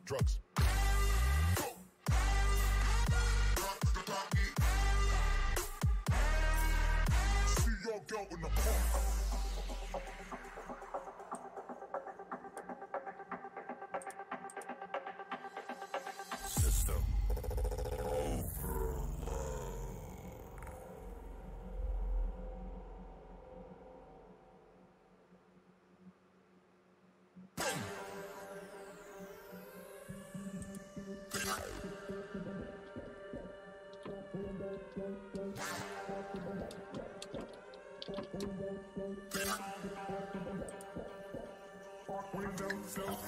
Drugs. See y'all go in the park. System overload.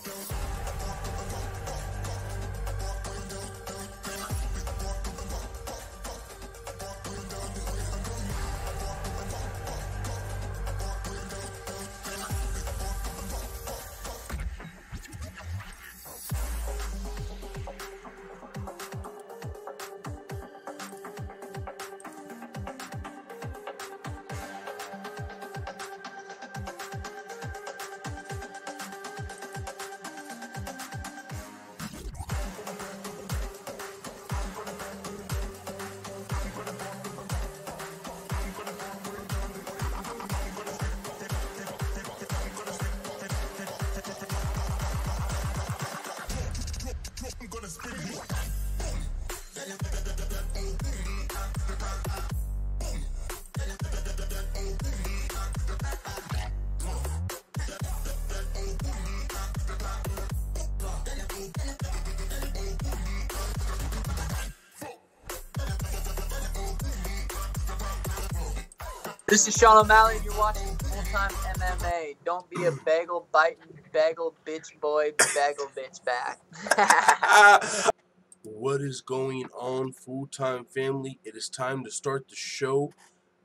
This is Sean O'Malley, and you're watching Full-Time MMA. Don't be a bagel biting, bagel bitch boy, bagel bitch back. What is going on, Full-Time family? It is time to start the show.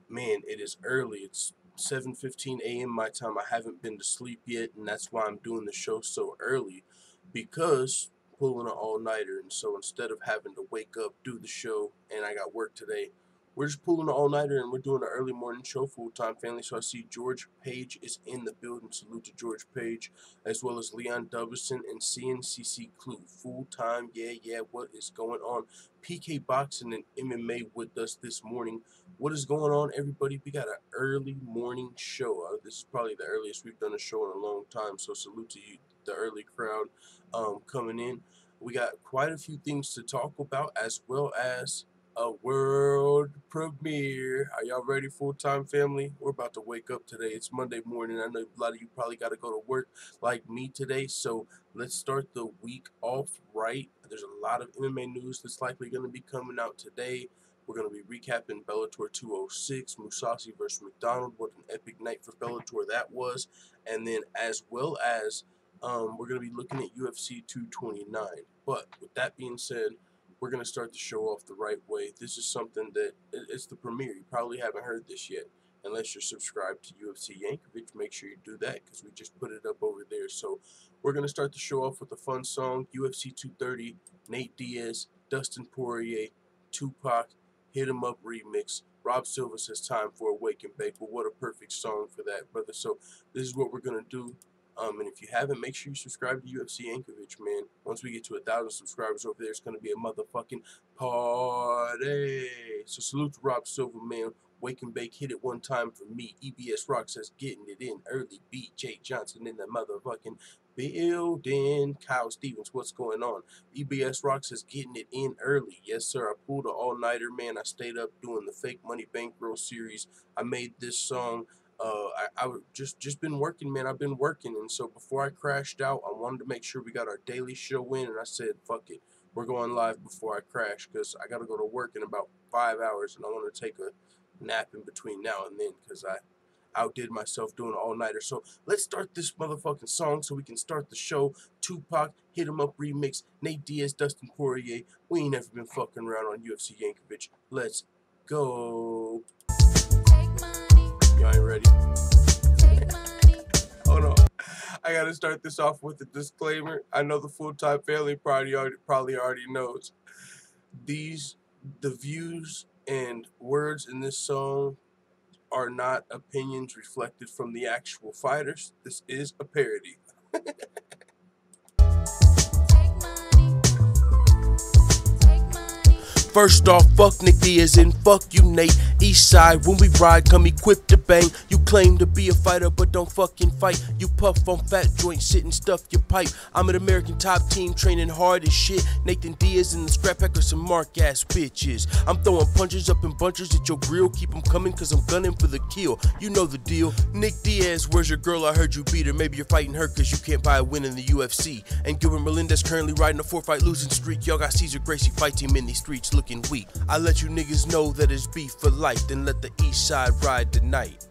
Man, it is early. It's 7:15 a.m. my time. I haven't been to sleep yet, and that's why I'm doing the show so early, because pulling an all-nighter. And so instead of having to wake up, do the show, and I got work today, we're just pulling an all-nighter, and we're doing an early morning show, Full-Time family. So I see George Page is in the building. Salute to George Page, as well as Leon Dubberson and CNCC Clue. Full-Time, yeah, what is going on? PK Boxing and MMA with us this morning. What is going on, everybody? We got an early morning show. This is probably the earliest we've done a show in a long time, so salute to you, the early crowd coming in. We got quite a few things to talk about, as well as a world premiere. Are y'all ready, Full-Time family? We're about to wake up today. It's Monday morning. I know a lot of you probably got to go to work like me today, so let's start the week off right. There's a lot of MMA news that's likely going to be coming out today. We're going to be recapping Bellator 206, Mousasi versus McDonald. What an epic night for Bellator that was. And then as well as we're going to be looking at UFC 229. But with that being said, we're going to start the show off the right way. This is something that, it's the premiere. You probably haven't heard this yet. Unless you're subscribed to UFC Yankovic, make sure you do that, because we just put it up over there. So we're going to start the show off with a fun song. UFC 230, Nate Diaz, Dustin Poirier, Tupac, Hit 'Em Up remix. Rob Silva says time for a wake and bake. Well, what a perfect song for that, brother. So this is what we're going to do. And if you haven't, make sure you subscribe to UFC Yankovic, man. Once we get to 1,000 subscribers over there, it's going to be a motherfucking party. So salute to Rob Silva, man. Wake and bake, hit it one time for me. EBS Rock says getting it in early. BJ Johnson in the motherfucking building. Kyle Stevens, what's going on? EBS Rock says getting it in early. Yes, sir. I pulled an all-nighter, man. I stayed up doing the Fake Money Bankroll series. I made this song. I just been working, man. I've been working, and so before I crashed out, I wanted to make sure we got our daily show in, and I said, fuck it, we're going live before I crash, because I got to go to work in about 5 hours, and I want to take a nap in between now and then, because I outdid myself doing an all-nighter. So let's start this motherfucking song so we can start the show. Tupac, Hit 'Em Up remix, Nate Diaz, Dustin Poirier. We ain't never been fucking around on UFC Yankovic. Let's go. Y'all ain't ready? Hold on. I gotta start this off with a disclaimer. I know the Full-Time family probably already knows. The views and words in this song are not opinions reflected from the actual fighters. This is a parody. First off, fuck Nick Diaz and fuck you, Nate. East side, when we ride, come equipped to bang. You claim to be a fighter, but don't fucking fight. You puff on fat joints, sit and stuff your pipe. I'm an American top team, training hard as shit. Nathan Diaz and the scrap pack are some mark-ass bitches. I'm throwing punches up in bunches at your grill. Keep them coming, cause I'm gunning for the kill. You know the deal. Nick Diaz, where's your girl? I heard you beat her. Maybe you're fighting her cause you can't buy a win in the UFC. And Gilbert Melendez currently riding a 4-fight losing streak. Y'all got Cesar Gracie fight team in these streets looking weak. I let you niggas know that it's beef for life. Then let the east side ride tonight.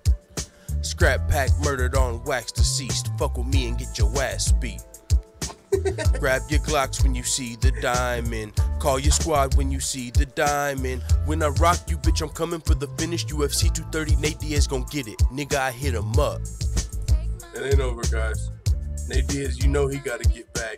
Scrap pack murdered on wax deceased. Fuck with me and get your ass beat. Grab your Glocks when you see the diamond. Call your squad when you see the diamond. When I rock you, bitch, I'm coming for the finish. UFC 230, Nate Diaz gon' get it. Nigga, I hit him up. It ain't over, guys. Nate Diaz, you know he gotta get back.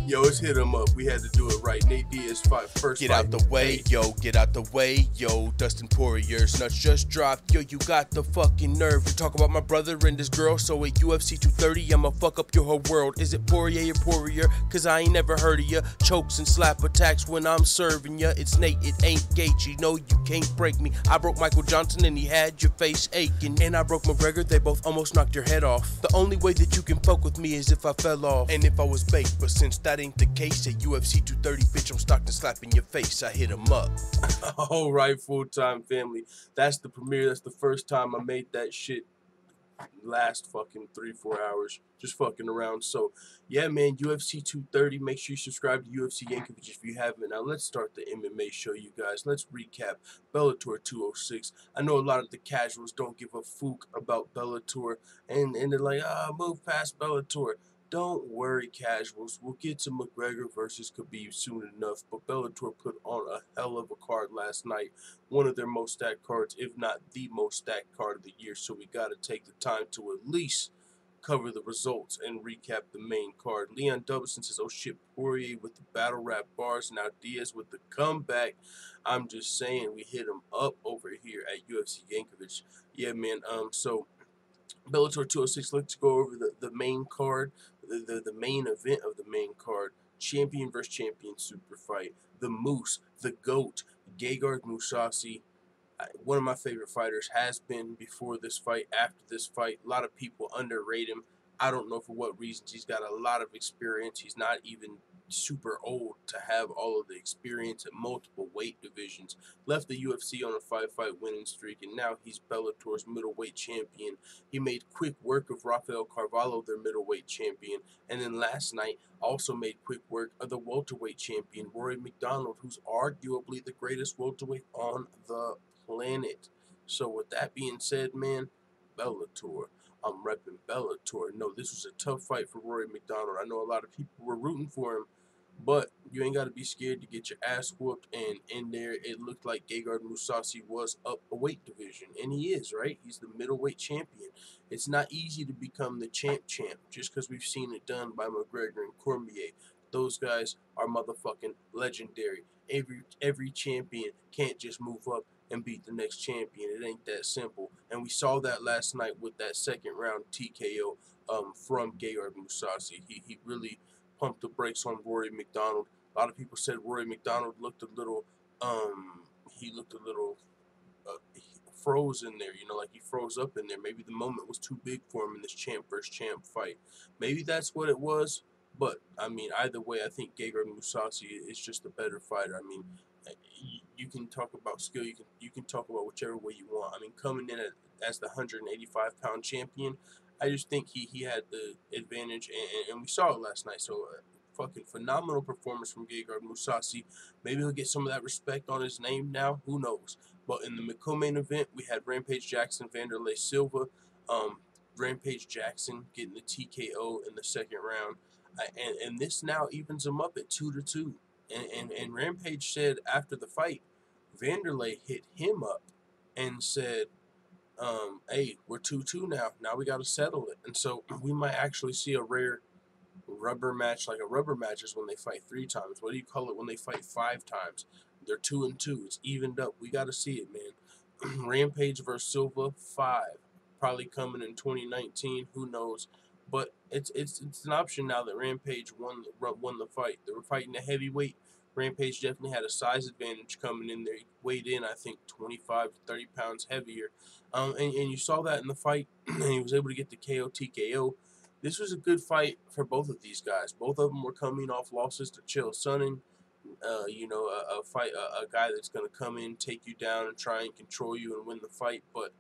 Yo, it's Hit 'Em Up. We had to do it right. Nate Diaz first. Get out the way, yo. Get out the way, yo. Dustin Poirier's nuts just dropped. Yo, you got the fucking nerve to talk about my brother and his girl. So at UFC 230, I'ma fuck up your whole world. Is it Poirier or Poirier? Cause I ain't never heard of ya. Chokes and slap attacks when I'm serving ya. It's Nate, it ain't Gaethje. No, you can't break me. I broke Michael Johnson and he had your face aching. And I broke McGregor, they both almost knocked your head off. The only way that you can fuck with me is if I fell off. And if I was baked, but since that ain't the case, at UFC 230, bitch, I'm stocked and slapping your face. I hit 'em up. All right, Full-Time family. That's the premiere. That's the first time I made that shit last fucking 3-4 hours just fucking around. So yeah, man, UFC 230. Make sure you subscribe to UFC Yankovic if you haven't. Now let's start the MMA show, you guys. Let's recap Bellator 206. I know a lot of the casuals don't give a fuck about Bellator, and they're like, move past Bellator. Don't worry, casuals. We'll get to McGregor versus Khabib soon enough. But Bellator put on a hell of a card last night. One of their most stacked cards, if not the most stacked card of the year. So we got to take the time to at least cover the results and recap the main card. Leon Dubison says, oh shit, Poirier with the battle rap bars. Now Diaz with the comeback. I'm just saying, we hit him up over here at UFC Yankovic. Yeah, man. So Bellator 206, let's go over the main card, the main event of the main card. Champion versus champion super fight. The Moose, the GOAT, Gegard Mousasi. One of my favorite fighters, has been before this fight, after this fight. A lot of people underrate him. I don't know for what reasons. He's got a lot of experience. He's not even super old to have all of the experience at multiple weight divisions. Left the UFC on a 5-fight winning streak, and now he's Bellator's middleweight champion. He made quick work of Rafael Carvalho, their middleweight champion, and then last night also made quick work of the welterweight champion, Rory MacDonald, who's arguably the greatest welterweight on the planet. So with that being said, man, Bellator. I'm repping Bellator. No, this was a tough fight for Rory MacDonald. I know a lot of people were rooting for him, but you ain't got to be scared to get your ass whooped. And in there, it looked like Gegard Mousasi was up a weight division. And he is, right? He's the middleweight champion. It's not easy to become the champ just because we've seen it done by McGregor and Cormier. Those guys are motherfucking legendary. Every champion can't just move up and beat the next champion. It ain't that simple. And we saw that last night with that second round TKO from Gegard Mousasi. He really pumped the brakes on Rory MacDonald. A lot of people said Rory MacDonald looked a little froze in there, like he froze up in there. Maybe the moment was too big for him in this champ versus champ fight. Maybe that's what it was. But I mean, either way, I think Gegard Mousasi is just a better fighter. I mean, you can talk about skill. You can talk about whichever way you want. I mean, coming in as the 185-pound champion, I just think he had the advantage, and we saw it last night. So, fucking phenomenal performance from Gegard Mousasi. Maybe he'll get some of that respect on his name now. Who knows? But in the co-main event, we had Rampage Jackson, Vanderlei Silva. Rampage Jackson getting the TKO in the second round. And this now evens him up at 2-2. And Rampage said after the fight, Vanderlei hit him up and said, hey, we're 2-2 now. Now we got to settle it. And so we might actually see a rare rubber match. Like a rubber match is when they fight 3 times. What do you call it when they fight 5 times? They're 2-2. It's evened up. We got to see it, man. Rampage versus Silva, 5. Probably coming in 2019. Who knows? But it's an option now that Rampage won the fight. They were fighting a heavyweight. Rampage definitely had a size advantage coming in there. He weighed in, I think, 25 to 30 pounds heavier. And you saw that in the fight, and he was able to get the KO TKO. This was a good fight for both of these guys. Both of them were coming off losses to Chael Sonnen. A guy that's going to come in, take you down, and try and control you and win the fight. But,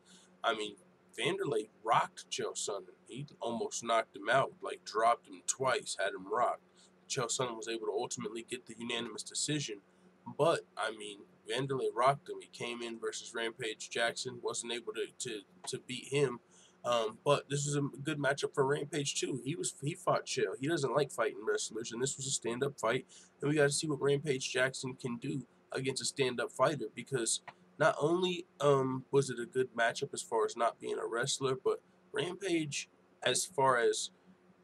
I mean, Vanderlei rocked Chael Sonnen. He almost knocked him out, like dropped him twice, had him rocked. Chael Sonnen was able to ultimately get the unanimous decision. But, I mean, Vanderlei rocked him. He came in versus Rampage Jackson, wasn't able to beat him. But this was a good matchup for Rampage too. He fought Chael. He doesn't like fighting wrestlers, and this was a stand-up fight. And we got to see what Rampage Jackson can do against a stand-up fighter, because not only was it a good matchup as far as not being a wrestler, but Rampage, as far as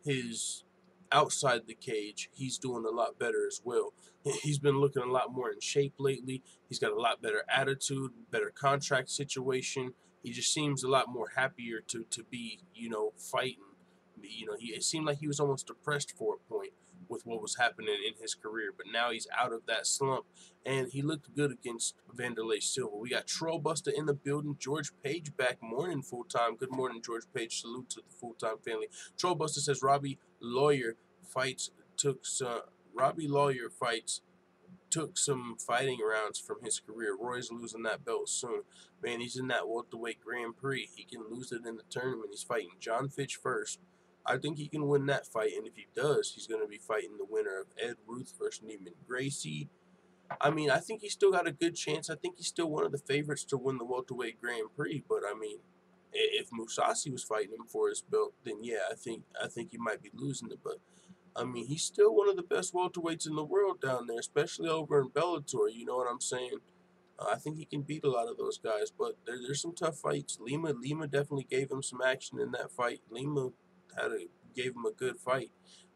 his outside the cage, he's doing a lot better as well. He's been looking a lot more in shape lately. He's got a lot better attitude, better contract situation. He just seems a lot more happier to be, fighting. It seemed like he was almost depressed for a point with what was happening in his career, but now he's out of that slump, and he looked good against Vanderlei Silva. We got Trollbuster in the building, George Page back morning full-time. Good morning, George Page. Salute to the full-time family. Trollbuster says Robbie Lawyer fights took some fighting rounds from his career. Roy's losing that belt soon. Man, he's in that welterweight Grand Prix. He can lose it in the tournament. He's fighting John Fitch first. I think he can win that fight, and if he does, he's going to be fighting the winner of Ed Ruth versus Neiman Gracie. I mean, I think he's still got a good chance. I think he's still one of the favorites to win the welterweight Grand Prix. But I mean, if Mousasi was fighting him for his belt, then yeah, I think he might be losing it. But I mean, he's still one of the best welterweights in the world down there, especially over in Bellator. You know what I'm saying? I think he can beat a lot of those guys. But there's some tough fights. Lima definitely gave him some action in that fight. Lima gave him a good fight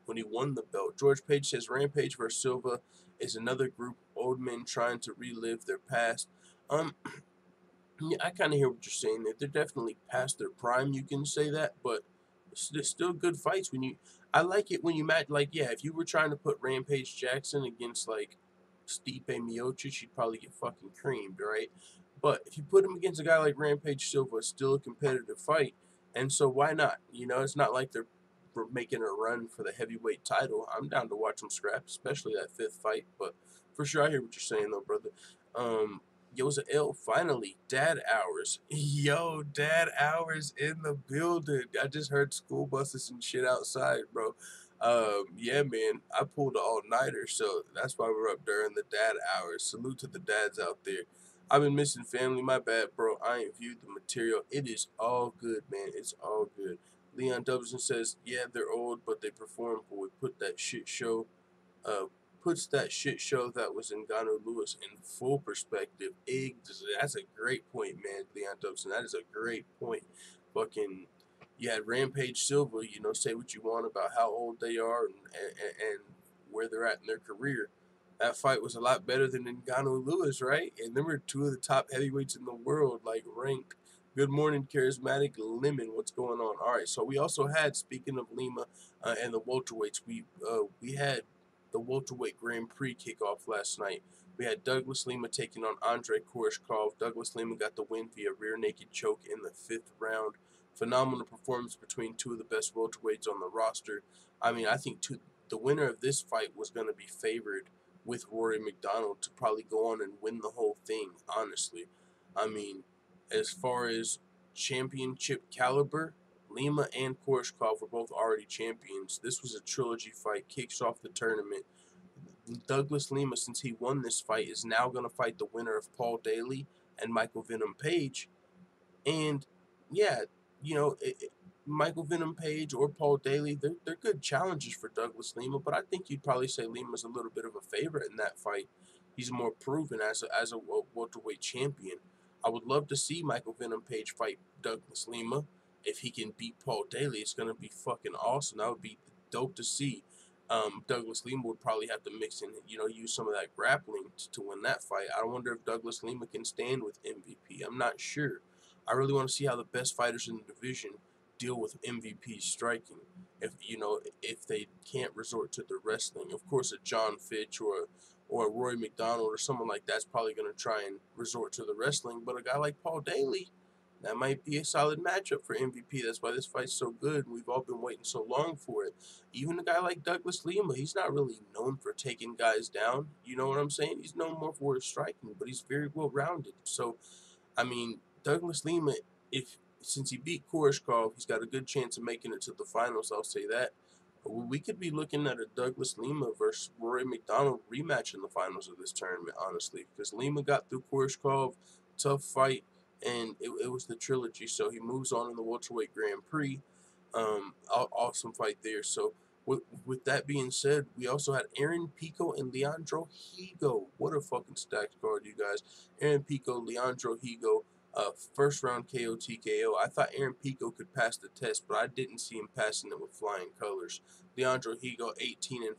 when he won the belt. George Page says Rampage versus Silva is another group of old men trying to relive their past. Yeah, I kind of hear what you're saying. They're definitely past their prime. You can say that, but it's still good fights. I like it when you match. Like, yeah, if you were trying to put Rampage Jackson against like Stipe Miocic, you'd probably get fucking creamed, right? But if you put him against a guy like Rampage Silva, it's still a competitive fight, and so why not? You know, it's not like they're making a run for the heavyweight title. I'm down to watch them scrap, especially that fifth fight. But for sure, I hear what you're saying, though, brother. Yo, it's a L. Finally, Dad Hours. Yo, Dad Hours in the building. I just heard school buses and shit outside, bro. Yeah, man, I pulled an all-nighter, so that's why we're up during the Dad Hours. Salute to the dads out there. I've been missing family. My bad, bro. I ain't viewed the material. It is all good, man. It's all good. Leon Dubson says, yeah, they're old, but they perform. But we put that shit show puts that shit show that was Ngannou Lewis in full perspective. That's a great point, man, Leon Dubson. That is a great point. Fucking, you had Rampage Silva, you know, say what you want about how old they are and where they're at in their career. That fight was a lot better than Ngannou Lewis, right? And they were two of the top heavyweights in the world, like ranked. Good morning, Charismatic Lemon. What's going on? All right, so we also had, speaking of Lima and the welterweights, we had the welterweight Grand Prix kickoff last night. We had Douglas Lima taking on Andrei Koreshkov. Douglas Lima got the win via rear naked choke in the 5th round. Phenomenal performance between two of the best welterweights on the roster. I mean, I think the winner of this fight was going to be favored with Rory MacDonald to probably go on and win the whole thing, honestly. I mean, as far as championship caliber, Lima and Koreshkov were both already champions. This was a trilogy fight, kicks off the tournament. Douglas Lima, since he won this fight, is now going to fight the winner of Paul Daly and Michael Venom Page. And, yeah, you know, Michael Venom Page or Paul Daly, they're good challenges for Douglas Lima, but I think you'd probably say Lima's a little bit of a favorite in that fight. He's more proven as a welterweight champion. I would love to see Michael Venom Page fight Douglas Lima. If he can beat Paul Daly, it's going to be fucking awesome. That would be dope to see. Douglas Lima would probably have to mix in, you know, use some of that grappling to win that fight. I wonder if Douglas Lima can stand with MVP. I'm not sure. I really want to see how the best fighters in the division deal with MVP striking. If they can't resort to the wrestling. Of course, a John Fitch or a Rory MacDonald or someone like that's probably going to try and resort to the wrestling. But a guy like Paul Daly, that might be a solid matchup for MVP. That's why this fight's so good. We've all been waiting so long for it. Even a guy like Douglas Lima, he's not really known for taking guys down. You know what I'm saying? He's known more for his striking, but he's very well-rounded. So, I mean, Douglas Lima, since he beat Koreshkov, he's got a good chance of making it to the finals, I'll say that. We could be looking at a Douglas Lima versus Rory MacDonald rematch in the finals of this tournament, honestly, because Lima got through Koreshkov, tough fight, and it was the trilogy, so he moves on in the welterweight Grand Prix. Awesome fight there. So with that being said, we also had Aaron Pico and Leandro Higo. What a fucking stacked card, you guys. Aaron Pico, Leandro Higo, first round KO TKO. I thought Aaron Pico could pass the test, but I didn't see him passing it with flying colors. Leandro Higo, 18-4,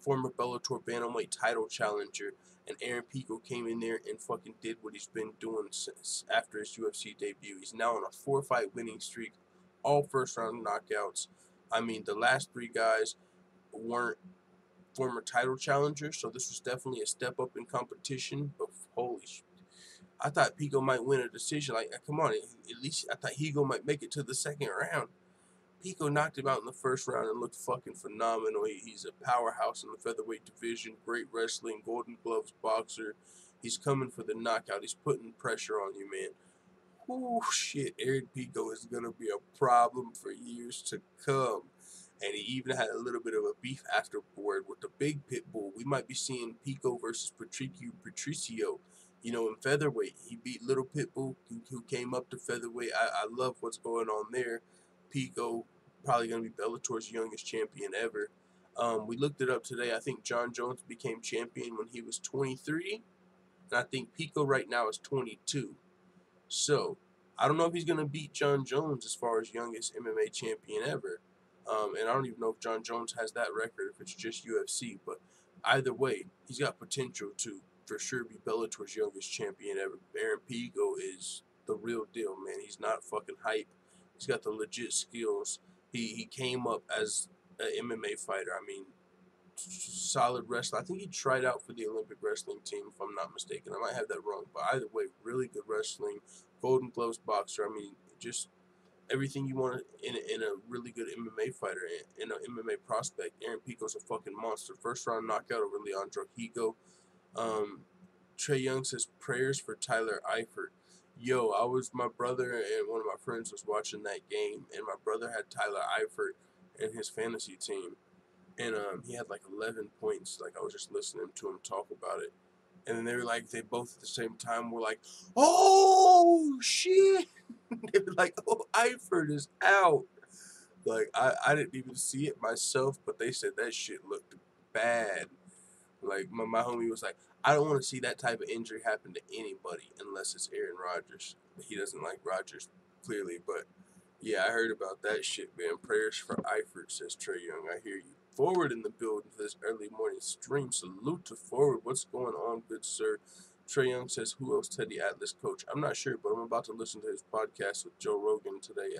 former Bellator bantamweight title challenger. And Aaron Pico came in there and fucking did what he's been doing since after his UFC debut. He's now on a 4-fight winning streak, all first-round knockouts. I mean, the last 3 guys weren't former title challengers, so this was definitely a step up in competition. But holy shit, I thought Pico might win a decision. Like, come on, at least I thought Higo might make it to the 2nd round. Pico knocked him out in the first round and looked fucking phenomenal. He's a powerhouse in the featherweight division. Great wrestling, Golden Gloves boxer. He's coming for the knockout. He's putting pressure on you, man. Oh shit, Aaron Pico is gonna be a problem for years to come. And he even had a little bit of a beef afterward with the big pit bull. We might be seeing Pico versus Patricio, in featherweight. He beat Little Pitbull, who came up to featherweight. I love what's going on there. Pico probably gonna be Bellator's youngest champion ever. We looked it up today. I think John Jones became champion when he was 23, and I think Pico right now is 22. So, I don't know if he's going to beat John Jones as far as youngest MMA champion ever. And I don't even know if John Jones has that record, if it's just UFC. But either way, he's got potential to, for sure, be Bellator's youngest champion ever. Aaron Pico is the real deal, man. He's not fucking hype. He's got the legit skills. He came up as an MMA fighter. I mean, solid wrestler. I think he tried out for the Olympic wrestling team, if I'm not mistaken. I might have that wrong, but either way, really good wrestling, Golden Gloves boxer. I mean, just everything you want in a really good MMA fighter, in an MMA prospect. Aaron Pico's a fucking monster. First round knockout over Leandro Higo. Trey Young says prayers for Tyler Eifert. Yo, my brother and one of my friends was watching that game, and my brother had Tyler Eifert in his fantasy team. And he had like 11 points. Like, I was just listening to him talk about it. And then they both at the same time were like, oh, shit. They were like, oh, Eifert is out. Like, I didn't even see it myself, but they said that shit looked bad. Like, my homie was like, I don't want to see that type of injury happen to anybody unless it's Aaron Rodgers. He doesn't like Rodgers, clearly, but yeah, I heard about that shit, man. Prayers for Eifert, says Trey Young. I hear you. Forward in the building for this early morning stream. Salute to Forward. What's going on, good sir? Trey Young says, who else Teddy Atlas coach? I'm not sure, but I'm about to listen to his podcast with Joe Rogan today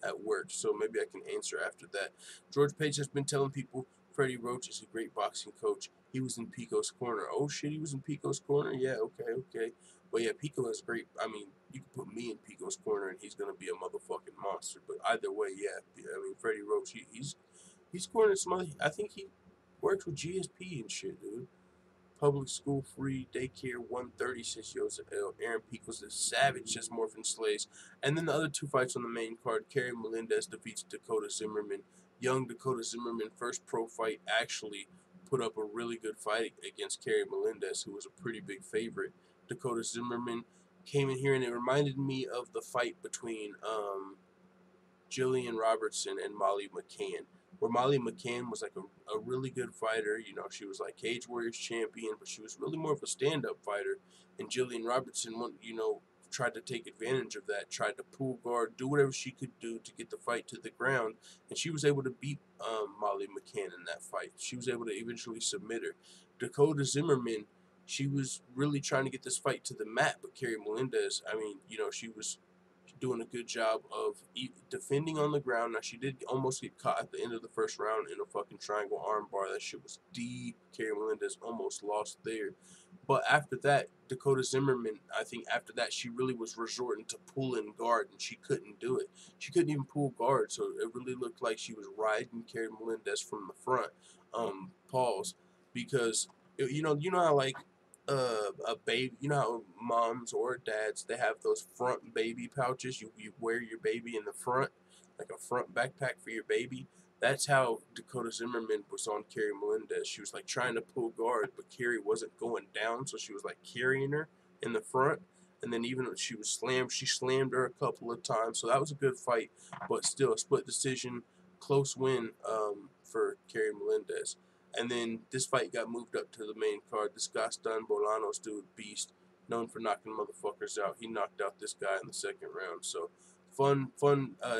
at work, so maybe I can answer after that. George Page has been telling people Freddie Roach is a great boxing coach. He was in Pico's corner. Oh, shit, he was in Pico's corner? Yeah, okay. But yeah, Pico is great. I mean, you can put me in Pico's corner and he's going to be a motherfucking monster. But either way, yeah. I mean, Freddie Roach, he's cornered some other. I think he works with GSP and shit, dude. Public school free daycare 130 says Aaron Pico's a savage, says Morphin Slays. And then the other two fights on the main card, Kerry Melendez defeats Dakota Zimmerman. Young Dakota Zimmerman, first pro fight, actually put up a really good fight against Kerry Melendez, who was a pretty big favorite. Dakota Zimmerman came in here and it reminded me of the fight between Jillian Robertson and Molly McCann, where Molly McCann was like a really good fighter. She was like Cage Warriors champion, but she was really more of a stand-up fighter. And Jillian Robertson, tried to take advantage of that, tried to pull guard, do whatever she could do to get the fight to the ground. And she was able to beat Molly McCann in that fight. She was able to eventually submit her. Dakota Zimmerman, she was really trying to get this fight to the mat, but Kerry Melendez, she was doing a good job of defending on the ground. Now, she did almost get caught at the end of the first round in a fucking triangle armbar. That shit was deep. Kerry Melendez almost lost there. But after that, Dakota Zimmerman, I think after that, she really was resorting to pulling guard, and she couldn't do it. She couldn't even pull guard, so it really looked like she was riding Kerry Melendez from the front. Pause. Because, how, like, a baby, how moms or dads, they have those front baby pouches. You wear your baby in the front, like a front backpack for your baby. That's how Dakota Zimmerman was on Kerry Melendez. She was like trying to pull guard, but Kerry wasn't going down, so she was like carrying her in the front. And then even when she was slammed, she slammed her a couple of times. So that was a good fight, but still a split decision, close win for Kerry Melendez. And then this fight got moved up to the main card. This Gaston Bolanos dude, beast, known for knocking motherfuckers out. He knocked out this guy in the second round. So fun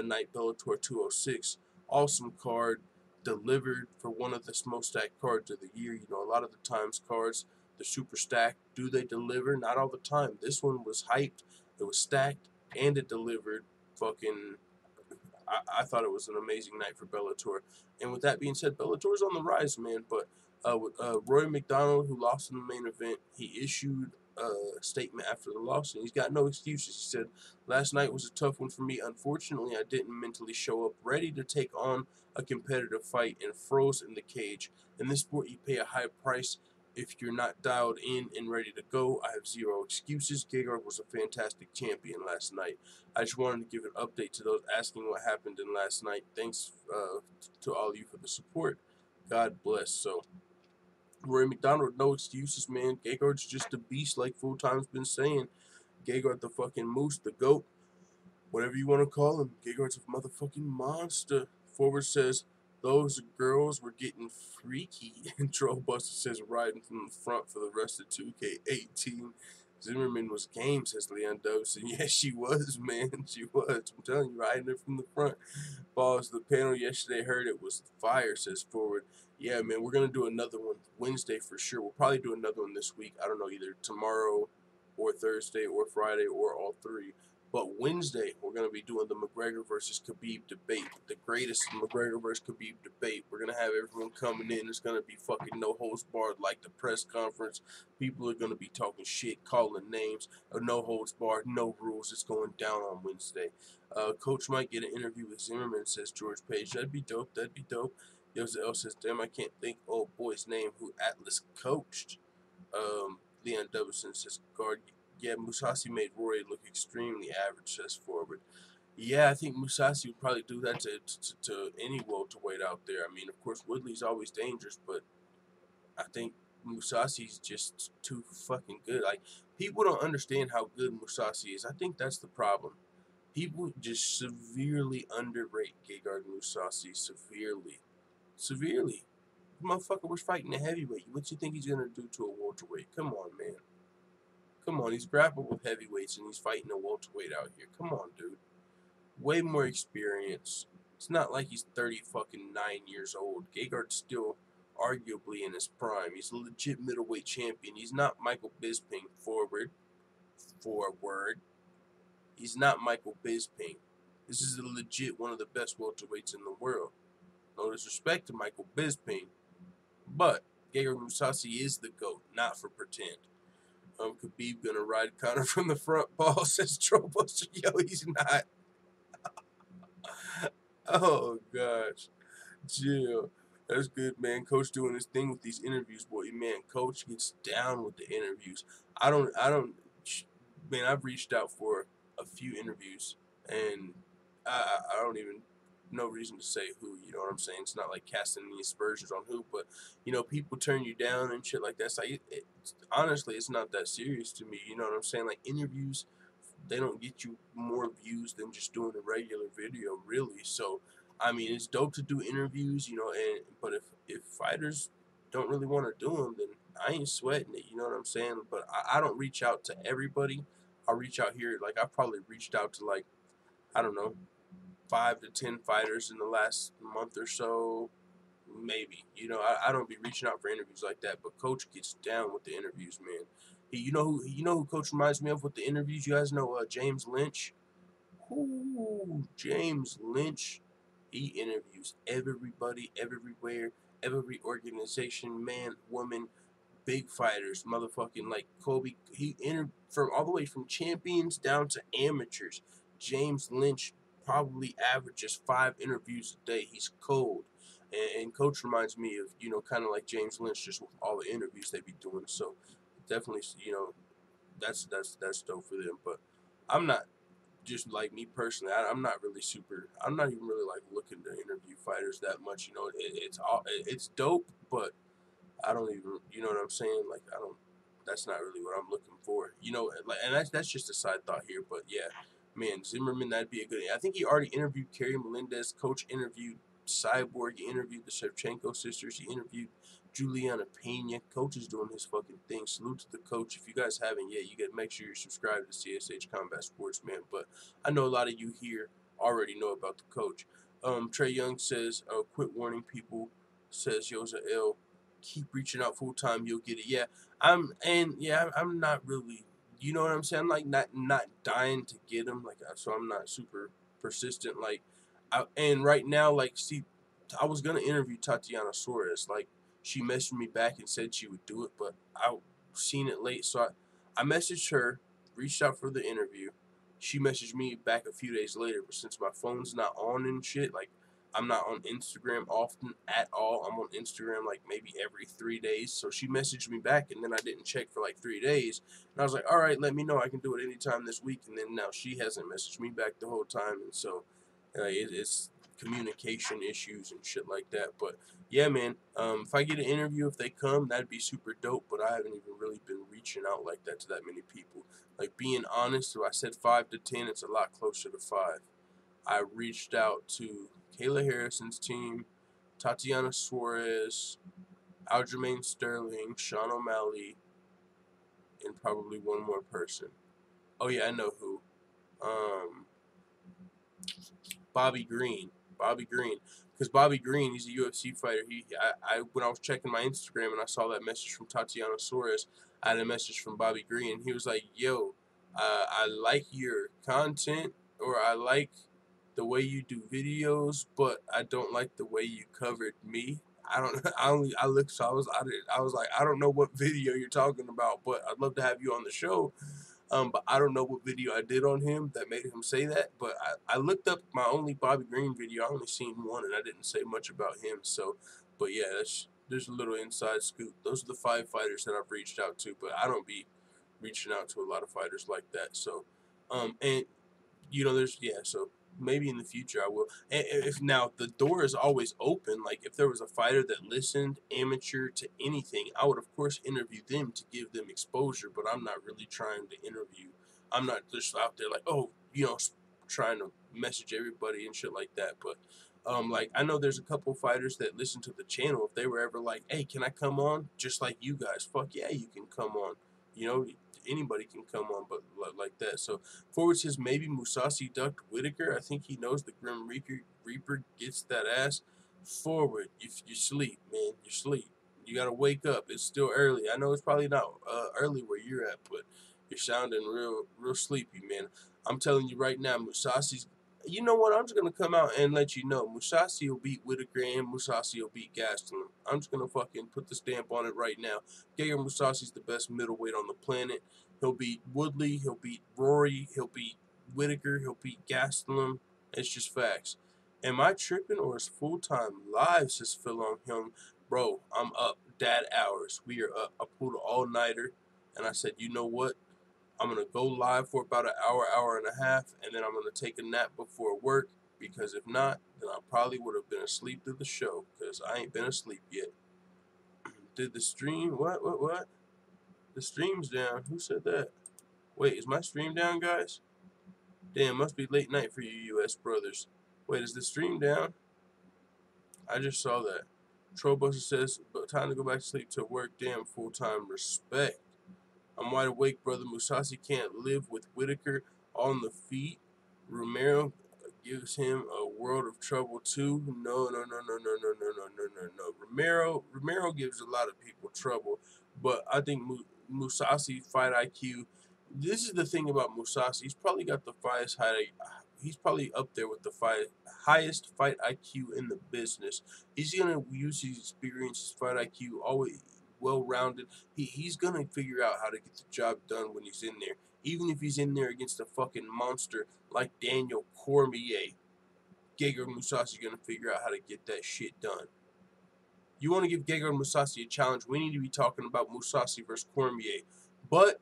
night, Bellator 206. Awesome card, delivered for one of the most stacked cards of the year. A lot of the times cards, they're super stacked. Do they deliver? Not all the time. This one was hyped. It was stacked, and it delivered. I thought it was an amazing night for Bellator. And with that being said, Bellator's on the rise, man. But with Rory MacDonald, who lost in the main event, he issued statement after the loss, and he's got no excuses. He said, "Last night was a tough one for me. Unfortunately, I didn't mentally show up ready to take on a competitive fight and froze in the cage. In this sport, you pay a high price if you're not dialed in and ready to go. I have zero excuses. Gegard was a fantastic champion last night. I just wanted to give an update to those asking what happened in last night. Thanks to all of you for the support. God bless." So, Rory MacDonald, no excuses, man. Gegard's just a beast, like Full Time's been saying. Gegard, the fucking moose, the goat, whatever you want to call him. Gegard's a motherfucking monster. Forward says, "Those girls were getting freaky." And Trollbuster says, "Riding from the front for the rest of 2K18. Zimmerman was game," says Leon Dubs. And yeah, she was, man. She was. I'm telling you, riding it from the front. Balls, the panel yesterday heard it was fire, says Forward. Yeah, man, we're going to do another one Wednesday for sure. We'll probably do another one this week. I don't know, either tomorrow or Thursday or Friday or all three. But Wednesday, we're going to be doing the McGregor versus Khabib debate. The greatest McGregor versus Khabib debate. We're going to have everyone coming in. It's going to be fucking no holds barred like the press conference. People are going to be talking shit, calling names. No holds barred, no rules. It's going down on Wednesday. Coach might get an interview with Zimmerman, says George Page. That'd be dope. That'd be dope. Yosa L says, "Damn, I can't think old boy's name who Atlas coached." Leon Dubberson says, "Guard, yeah, Mousasi made Rory look extremely average," says Forward. Yeah, I think Mousasi would probably do that to any welterweight out there. I mean, of course, Woodley's always dangerous, but I think Mousasi's just too fucking good. Like, people don't understand how good Mousasi is. I think that's the problem. People just severely underrate Gegard Mousasi. Severely. The motherfucker was fighting a heavyweight. What you think he's gonna do to a welterweight? Come on, man. Come on, he's grappled with heavyweights and he's fighting a welterweight out here. Come on, dude. Way more experience. It's not like he's 9 years old. Gegard's still arguably in his prime. He's a legit middleweight champion. He's not Michael Bisping. Forward. He's not Michael Bisping. This is a legit one of the best welterweights in the world. No disrespect to Michael Bisping, but Gegard Mousasi is the GOAT, not for pretend. Khabib gonna ride Conor from the front. Ball, says Trollbuster. Yo, he's not. Oh gosh, chill. That's good, man. Coach doing his thing with these interviews, boy. Man, Coach gets down with the interviews. Man, I've reached out for a few interviews, and I don't even, no reason to say who, you know what I'm saying? It's not like casting any aspersions on who, but, you know, people turn you down and shit like that. So honestly, it's not that serious to me, you know what I'm saying? Like, interviews, they don't get you more views than just doing a regular video, really. So, I mean, it's dope to do interviews, you know, but if fighters don't really want to do them, then I ain't sweating it, you know what I'm saying? But I don't reach out to everybody. I reach out here, like, I've probably reached out to, like, I don't know, 5 to 10 fighters in the last month or so, maybe. You know, I don't be reaching out for interviews like that, but Coach gets down with the interviews, man. You know who Coach reminds me of with the interviews? You guys know James Lynch? Ooh, James Lynch. He interviews everybody, everywhere, every organization, man, woman, big fighters, motherfucking like Kobe. He from all the way from champions down to amateurs. James Lynch probably averages 5 interviews a day. He's cold. And Coach reminds me of, you know, kind of like James Lynch, just with all the interviews they be doing. So definitely, you know, that's dope for them. But I'm not, just like me personally, I'm not even really like looking to interview fighters that much. You know, it's dope, but I don't even, you know what I'm saying? Like, that's not really what I'm looking for. You know, like, and that's just a side thought here, but yeah, man, Zimmerman, that'd be a good, I think he already interviewed Kerry Melendez. Coach interviewed Cyborg. He interviewed the Shevchenko sisters. He interviewed Juliana Pena. Coach is doing his fucking thing. Salute to the coach. If you guys haven't yet, you gotta make sure you're subscribed to CSH Combat Sports, man. But I know a lot of you here already know about the coach. Trey Young says, quit warning people, says Yosa L. Keep reaching out full time, you'll get it. Yeah, I'm not really, you know what I'm saying? I'm like not dying to get him, like, so I'm not super persistent. Like, and right now, like, see, I was gonna interview Tatiana Suarez. Like, she messaged me back and said she would do it, but I seen it late, so I messaged her, reached out for the interview. She messaged me back a few days later, but since my phone's not on and shit, like, I'm not on Instagram often at all. I'm on Instagram like maybe every 3 days. So she messaged me back, and then I didn't check for like 3 days. And I was like, all right, let me know. I can do it anytime this week. And then now she hasn't messaged me back the whole time. And so it's communication issues and shit like that. But yeah, man, if I get an interview, if they come, that'd be super dope. But I haven't even really been reaching out like that to that many people. Like, being honest, if I said 5 to 10, it's a lot closer to 5. I reached out to Kayla Harrison's team, Tatiana Suarez, Aljamain Sterling, Sean O'Malley, and probably one more person. Oh yeah, I know who. Bobby Green. Because Bobby Green, he's a UFC fighter. When I was checking my Instagram and I saw that message from Tatiana Suarez, I had a message from Bobby Green, and he was like, "Yo, I like your content, or I like the way you do videos, but I don't like the way you covered me." I don't. I looked. So I was like, I don't know what video you're talking about, but I'd love to have you on the show. But I don't know what video I did on him that made him say that. But I looked up my only Bobby Green video. I only seen one, and I didn't say much about him. So, but yeah, there's a little inside scoop. Those are the 5 fighters that I've reached out to. But I don't be reaching out to a lot of fighters like that. So, and so maybe in the future I will. And if now the door is always open, like if there was a fighter that listened, amateur to anything, I would of course interview them to give them exposure. But I'm not really trying to interview. I'm not just out there like, oh, trying to message everybody and shit like that. But like, I know there's a couple fighters that listen to the channel. If they were ever like, hey, can I come on? Just like you guys, fuck yeah, you can come on. Anybody can come on, but like that. So Forward says maybe Mousasi ducked Whitaker. I think he knows the Grim Reaper gets that ass. Forward, you sleep, man. You sleep. You gotta wake up. It's still early. I know it's probably not early where you're at, but you're sounding real sleepy, man. I'm telling you right now, Mousasi's. You know what? I'm just gonna come out and let you know. Mousasi will beat Whitaker and Mousasi will beat Gastelum. I'm just gonna fucking put the stamp on it right now. Gegard Mousasi's the best middleweight on the planet. He'll beat Woodley. He'll beat Rory. He'll beat Whitaker. He'll beat Gastelum. It's just facts. Am I tripping or is full-time live? Says Phil on him. Bro, I'm up. Dad hours. We are up. I pulled an all-nighter, and I said, you know what? I'm going to go live for about an hour and a half, and then I'm going to take a nap before work, because if not, then I probably would have been asleep through the show, because I ain't been asleep yet. Did the stream? What? The stream's down. Who said that? Wait, is my stream down, guys? Damn, must be late night for you US brothers. Wait, is the stream down? I just saw that. Trollbuster says, but time to go back to sleep to work. Damn, full-time respect. I'm wide awake, brother. Mousasi can't live with Whitaker on the feet. Romero gives him a world of trouble too. No. Romero gives a lot of people trouble, but I think Mousasi fight IQ. This is the thing about Mousasi. He's probably got the he's probably up there with the highest fight IQ in the business. He's gonna use his experience, his fight IQ, always well-rounded. He's gonna figure out how to get the job done when he's in there. Even if he's in there against a fucking monster like Daniel Cormier, Gegard Mousasi's gonna figure out how to get that shit done. You want to give Gegard Mousasi a challenge, we need to be talking about Mousasi versus Cormier. But,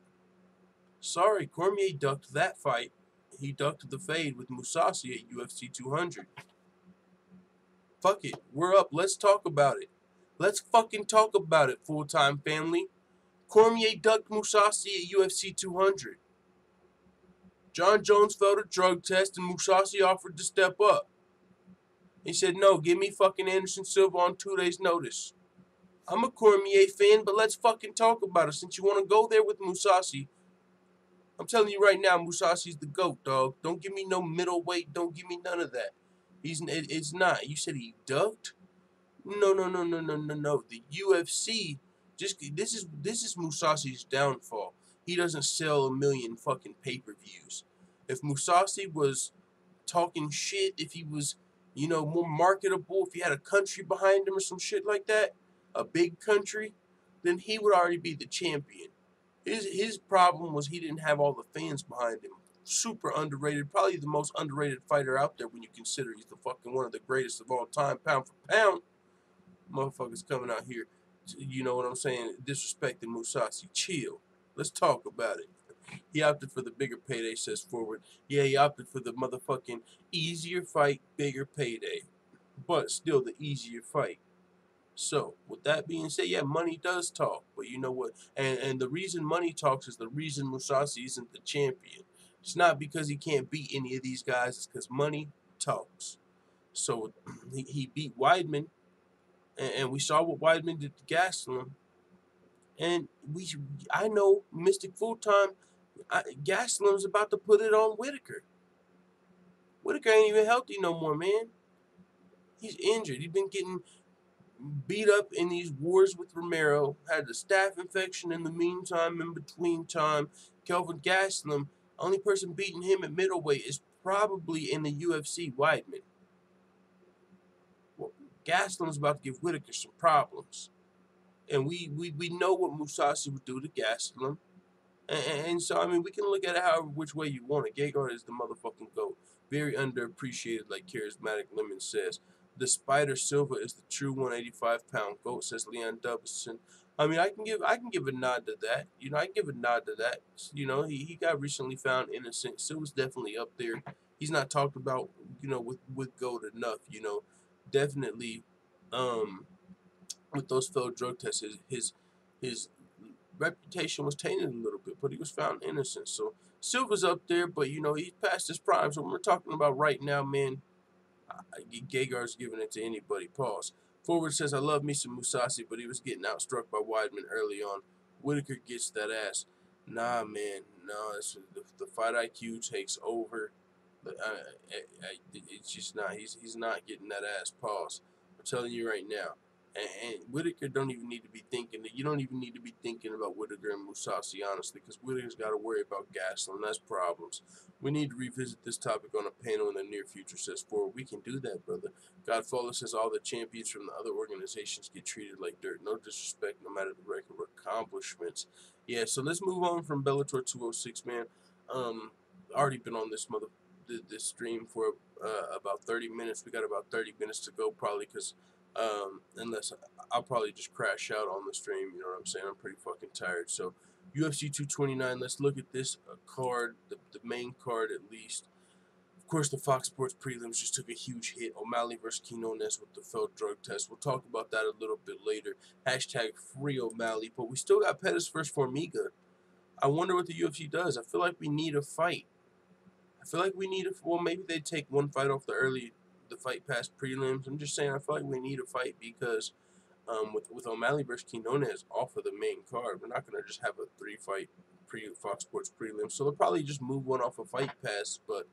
sorry, Cormier ducked that fight. He ducked the fade with Mousasi at UFC 200. Fuck it. We're up. Let's talk about it. Let's fucking talk about it, full-time family. Cormier ducked Mousasi at UFC 200. John Jones failed a drug test and Mousasi offered to step up. He said, no, give me fucking Anderson Silva on 2 days' notice. I'm a Cormier fan, but let's fucking talk about it. Since you want to go there with Mousasi, I'm telling you right now, Mousasi's the GOAT, dog. Don't give me no middleweight. Don't give me none of that. It's not. You said he ducked? No. The UFC, this is Mousasi's downfall. He doesn't sell a million fucking pay-per-views. If Mousasi was talking shit, if he was, more marketable, if he had a country behind him or some shit like that, a big country, then he would already be the champion. His problem was he didn't have all the fans behind him. Super underrated, probably the most underrated fighter out there when you consider he's the fucking one of the greatest of all time, pound for pound. Motherfuckers coming out here, you know what I'm saying, disrespecting Mousasi. Chill. Let's talk about it. He opted for the bigger payday, says Forward. Yeah, he opted for the motherfucking easier fight, bigger payday. But still the easier fight. So, with that being said, yeah, money does talk. But you know what? And the reason money talks is the reason Mousasi isn't the champion. It's not because he can't beat any of these guys. It's because money talks. So, he beat Weidman. And we saw what Weidman did to Gastelum. And I know Mystic Full Time, Gastelum's about to put it on Whitaker. Whitaker ain't even healthy no more, man. He's injured. He's been getting beat up in these wars with Romero. Had the staph infection in the meantime, in between time. Kelvin Gastelum, only person beating him at middleweight is probably in the UFC, Weidman. Well, Gastelum's about to give Whitaker some problems. And we know what Mousasi would do to Gastelum. And so, I mean, we can look at it however which way you want it. Gegard is the motherfucking GOAT. Very underappreciated, like Charismatic Lemon says. The Spider Silva is the true 185-pound GOAT, says Leon Dubson. I mean, I can give a nod to that. You know, I can give a nod to that. You know, he got recently found innocent. Silva's definitely up there. He's not talked about, you know, with GOAT enough. You know, definitely, with those failed drug tests, his reputation was tainted a little bit, but he was found innocent. So Silva's up there, but you know, he's past his prime. So when we're talking about right now, man, Gegard's giving it to anybody. Pause. Forward says, I love me some Mousasi, but he was getting outstruck by Weidman early on. Whitaker gets that ass. Nah, man. No, the fight IQ takes over. It's just not. He's not getting that ass. Pause. I'm telling you right now. And Whitaker don't even need to be thinking that. You don't even need to be thinking about Whitaker and Mousasi, honestly, because Whitaker's got to worry about Gastelum. That's problems. We need to revisit this topic on a panel in the near future, says Forward. We can do that, brother. Godfather says all the champions from the other organizations get treated like dirt. No disrespect, no matter the record or accomplishments. Yeah, so let's move on from Bellator 206, man. Already been on this stream for about 30 minutes. We got about 30 minutes to go, probably, because unless I'll probably just crash out on the stream, you know what I'm saying? I'm pretty fucking tired. So UFC 229, let's look at this card, the main card at least. Of course, the Fox Sports prelims just took a huge hit. O'Malley versus Quinones with the failed drug test. We'll talk about that a little bit later. Hashtag free O'Malley. But we still got Pettis versus Formiga. I wonder what the UFC does. I feel like we need a fight. Well, maybe they take one fight off the fight past prelims. I'm just saying, I feel like we need a fight because with O'Malley versus Quinones off of the main card, we're not going to just have a 3-fight Fox Sports prelim. So they'll probably just move one off a fight pass. But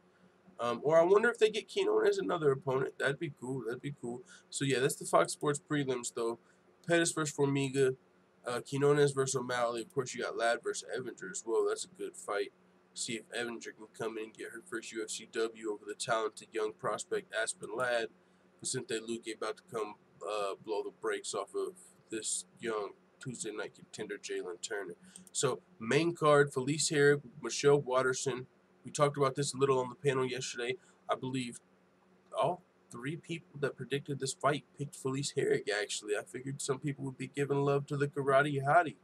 or I wonder if they get Quinones another opponent. That'd be cool. So yeah, that's the Fox Sports prelims though. Pettis versus Formiga, Quinones versus O'Malley. Of course, you got Ladd versus Evinger as well. That's a good fight. See if Evinger can come in and get her first UFC W over the talented young prospect Aspen Ladd. Vicente Luque about to come blow the brakes off of this young Tuesday night contender Jalen Turner. So main card: Felice Herrig, Michelle Watterson. We talked about this a little on the panel yesterday. I believe all 3 people that predicted this fight picked Felice Herrig. Actually, I figured some people would be giving love to the Karate Hottie.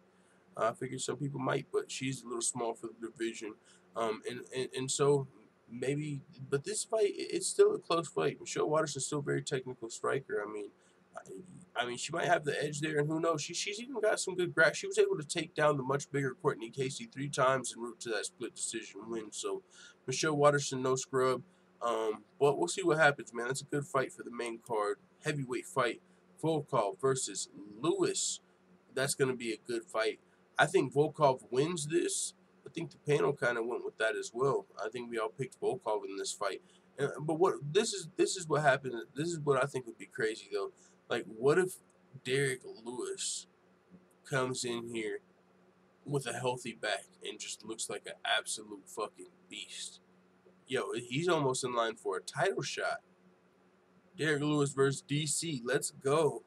I figured some people might, but she's a little small for the division. And so maybe, but this fight, it's still a close fight. Michelle Watterson's still a very technical striker. I mean, she might have the edge there, and who knows? She's even got some good grasp. She was able to take down the much bigger Courtney Casey 3 times en route to that split decision win. So Michelle Watterson, no scrub. But we'll see what happens, man. That's a good fight for the main card. Heavyweight fight. Volkov versus Lewis. That's going to be a good fight. I think Volkov wins this. I think the panel kind of went with that as well. I think we all picked Volkov in this fight. But this is what happened. This is what I think would be crazy though. Like, what if Derek Lewis comes in here with a healthy back and just looks like an absolute fucking beast? Yo, he's almost in line for a title shot. Derek Lewis versus DC. Let's go.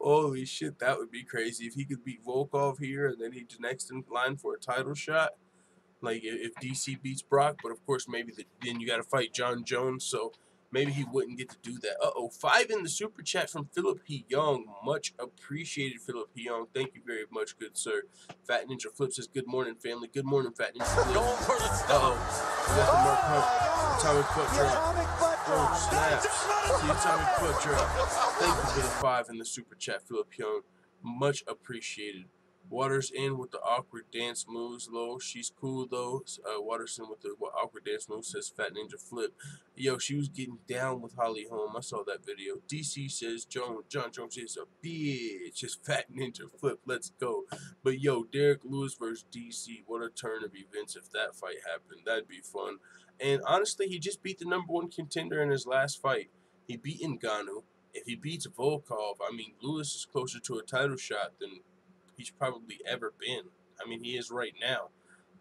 Holy shit, that would be crazy if he could beat Volkov here and then he's next in line for a title shot. Like if DC beats Brock, but of course maybe then you got to fight John Jones, so maybe he wouldn't get to do that. 5 in the super chat from Philip P. Young. Much appreciated, Philip P. Young. Thank you very much, good sir. Fat Ninja Flip says, good morning, family. Good morning, Fat Ninja Flip. Going for the stop. We got the Mark Atomic Foot Drop. Oh, snaps. The Atomic Foot Drop. Thank you for the 5 in the super chat, Philip Young. Much appreciated. Waters in with the awkward dance moves, low. She's cool though. Waterson with the awkward dance moves, says Fat Ninja Flip. Yo, she was getting down with Holly Holm. I saw that video. DC says John Jones is a bitch. It's Fat Ninja Flip. Let's go. But yo, Derek Lewis versus DC. What a turn of events if that fight happened. That'd be fun. And honestly, he just beat the #1 contender in his last fight. He beat Ngannou. If he beats Volkov, I mean, Lewis is closer to a title shot than he's probably ever been. I mean, he is right now.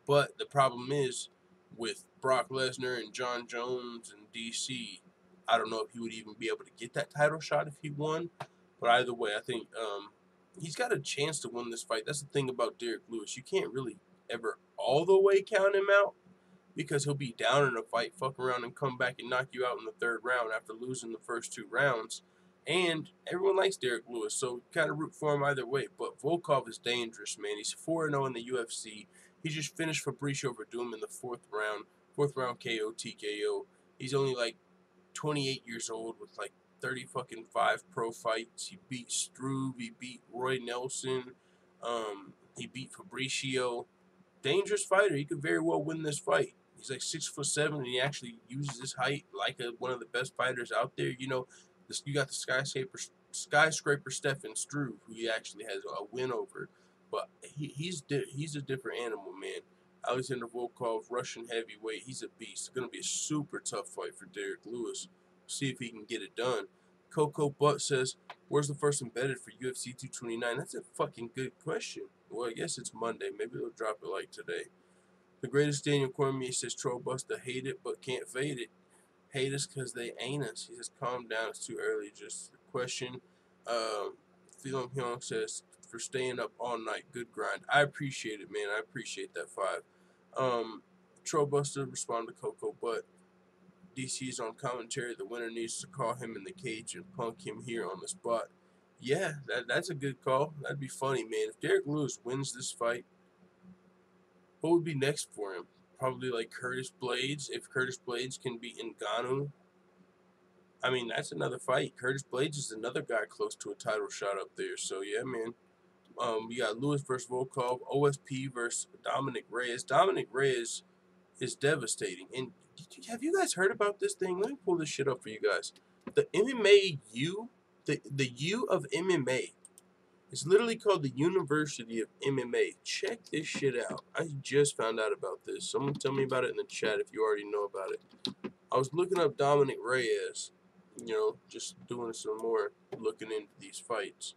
But the problem is, with Brock Lesnar and John Jones and DC, I don't know if he would even be able to get that title shot if he won. But either way, I think he's got a chance to win this fight. That's the thing about Derek Lewis. You can't really ever all the way count him out, because he'll be down in a fight, fuck around, and come back and knock you out in the 3rd round after losing the first 2 rounds. And everyone likes Derek Lewis, so kind of root for him either way. But Volkov is dangerous, man. He's 4-0 in the UFC. He just finished Fabricio Werdum in the 4th round. 4th round KO, TKO. He's only like 28 years old with like 5 pro fights. He beat Struve. He beat Roy Nelson. He beat Fabricio. Dangerous fighter. He could very well win this fight. He's like 6'7", and he actually uses his height like one of the best fighters out there. You know, you got the skyscraper Stefan Struve, who he actually has a win over, but he's a different animal, man. Alexander Volkov, Russian heavyweight, he's a beast. It's gonna be a super tough fight for Derek Lewis. See if he can get it done. Coco Butt says, "Where's the first embedded for UFC 229?" That's a fucking good question. Well, I guess it's Monday. Maybe they'll drop it like today. The greatest Daniel Cormier says, Trollbuster, hate it but can't fade it. Hate us because they ain't us. He says, calm down, it's too early. Just a question. Philon Hyung says, for staying up all night, good grind. I appreciate it, man. I appreciate that 5. Trollbuster responded to Coco, but DC's on commentary. The winner needs to call him in the cage and punk him here on the spot. Yeah, that's a good call. That'd be funny, man. If Derek Lewis wins this fight, what would be next for him? Probably like Curtis Blades. If Curtis Blades can beat Ngannou, I mean, that's another fight. Curtis Blades is another guy close to a title shot up there. So, yeah, man. We got Lewis versus Volkov, OSP versus Dominic Reyes. Dominic Reyes is devastating. And have you guys heard about this thing? Let me pull this shit up for you guys. The MMA U, the U of MMA. It's literally called the University of MMA. Check this shit out. I just found out about this. Someone tell me about it in the chat if you already know about it. I was looking up Dominic Reyes, you know, just doing some more looking into these fights.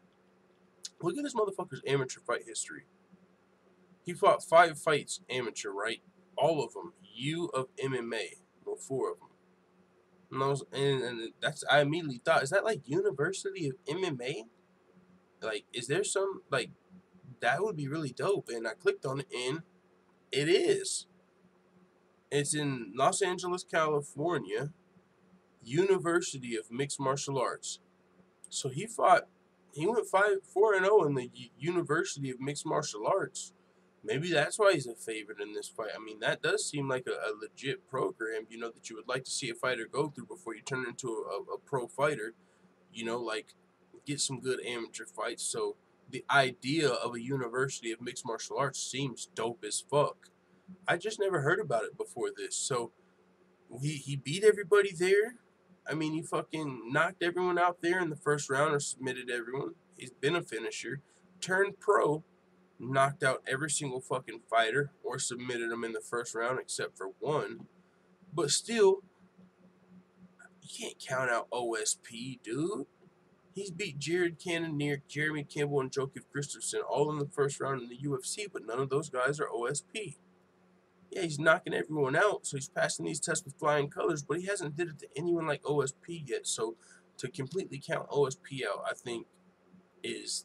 Look at this motherfucker's amateur fight history. He fought 5 fights amateur, right? All of them. U of MMA. Well, 4 of them. And I immediately thought, is that like University of MMA? Like, is there some, like, that would be really dope. And I clicked on it, and it is. It's in Los Angeles, California, University of Mixed Martial Arts. So he went 4-0 in the University of Mixed Martial Arts. Maybe that's why he's a favorite in this fight. I mean, that does seem like a legit program, you know, that you would like to see a fighter go through before you turn into a pro fighter. You know, like, get some good amateur fights. So the idea of a University of Mixed Martial Arts seems dope as fuck. I just never heard about it before this. So he beat everybody there. I mean, he fucking knocked everyone out there in the first round or submitted everyone. He's been a finisher. Turned pro, knocked out every single fucking fighter or submitted them in the first round except for 1. But still, you can't count out OSP, dude. He's beat Jared Cannonier, Jeremy Campbell, and Joseph Christensen all in the first round in the UFC, but none of those guys are OSP. Yeah, he's knocking everyone out, so he's passing these tests with flying colors, but he hasn't did it to anyone like OSP yet. So to completely count OSP out, I think is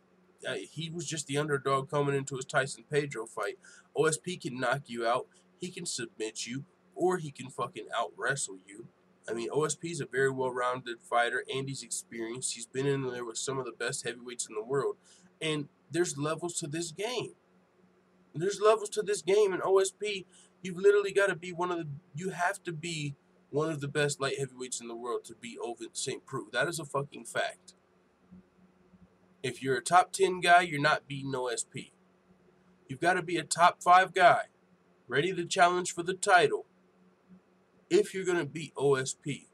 he was just the underdog coming into his Tyson Pedro fight. OSP can knock you out, he can submit you, or he can fucking out wrestle you. I mean, OSP is a very well-rounded fighter, and he's experienced. He's been in there with some of the best heavyweights in the world, and there's levels to this game. There's levels to this game, and OSP, you've literally got to be you have to be one of the best light heavyweights in the world to beat Owen St. Preux. That is a fucking fact. If you're a top 10 guy, you're not beating OSP. You've got to be a top 5 guy, ready to challenge for the title, if you're going to beat OSP.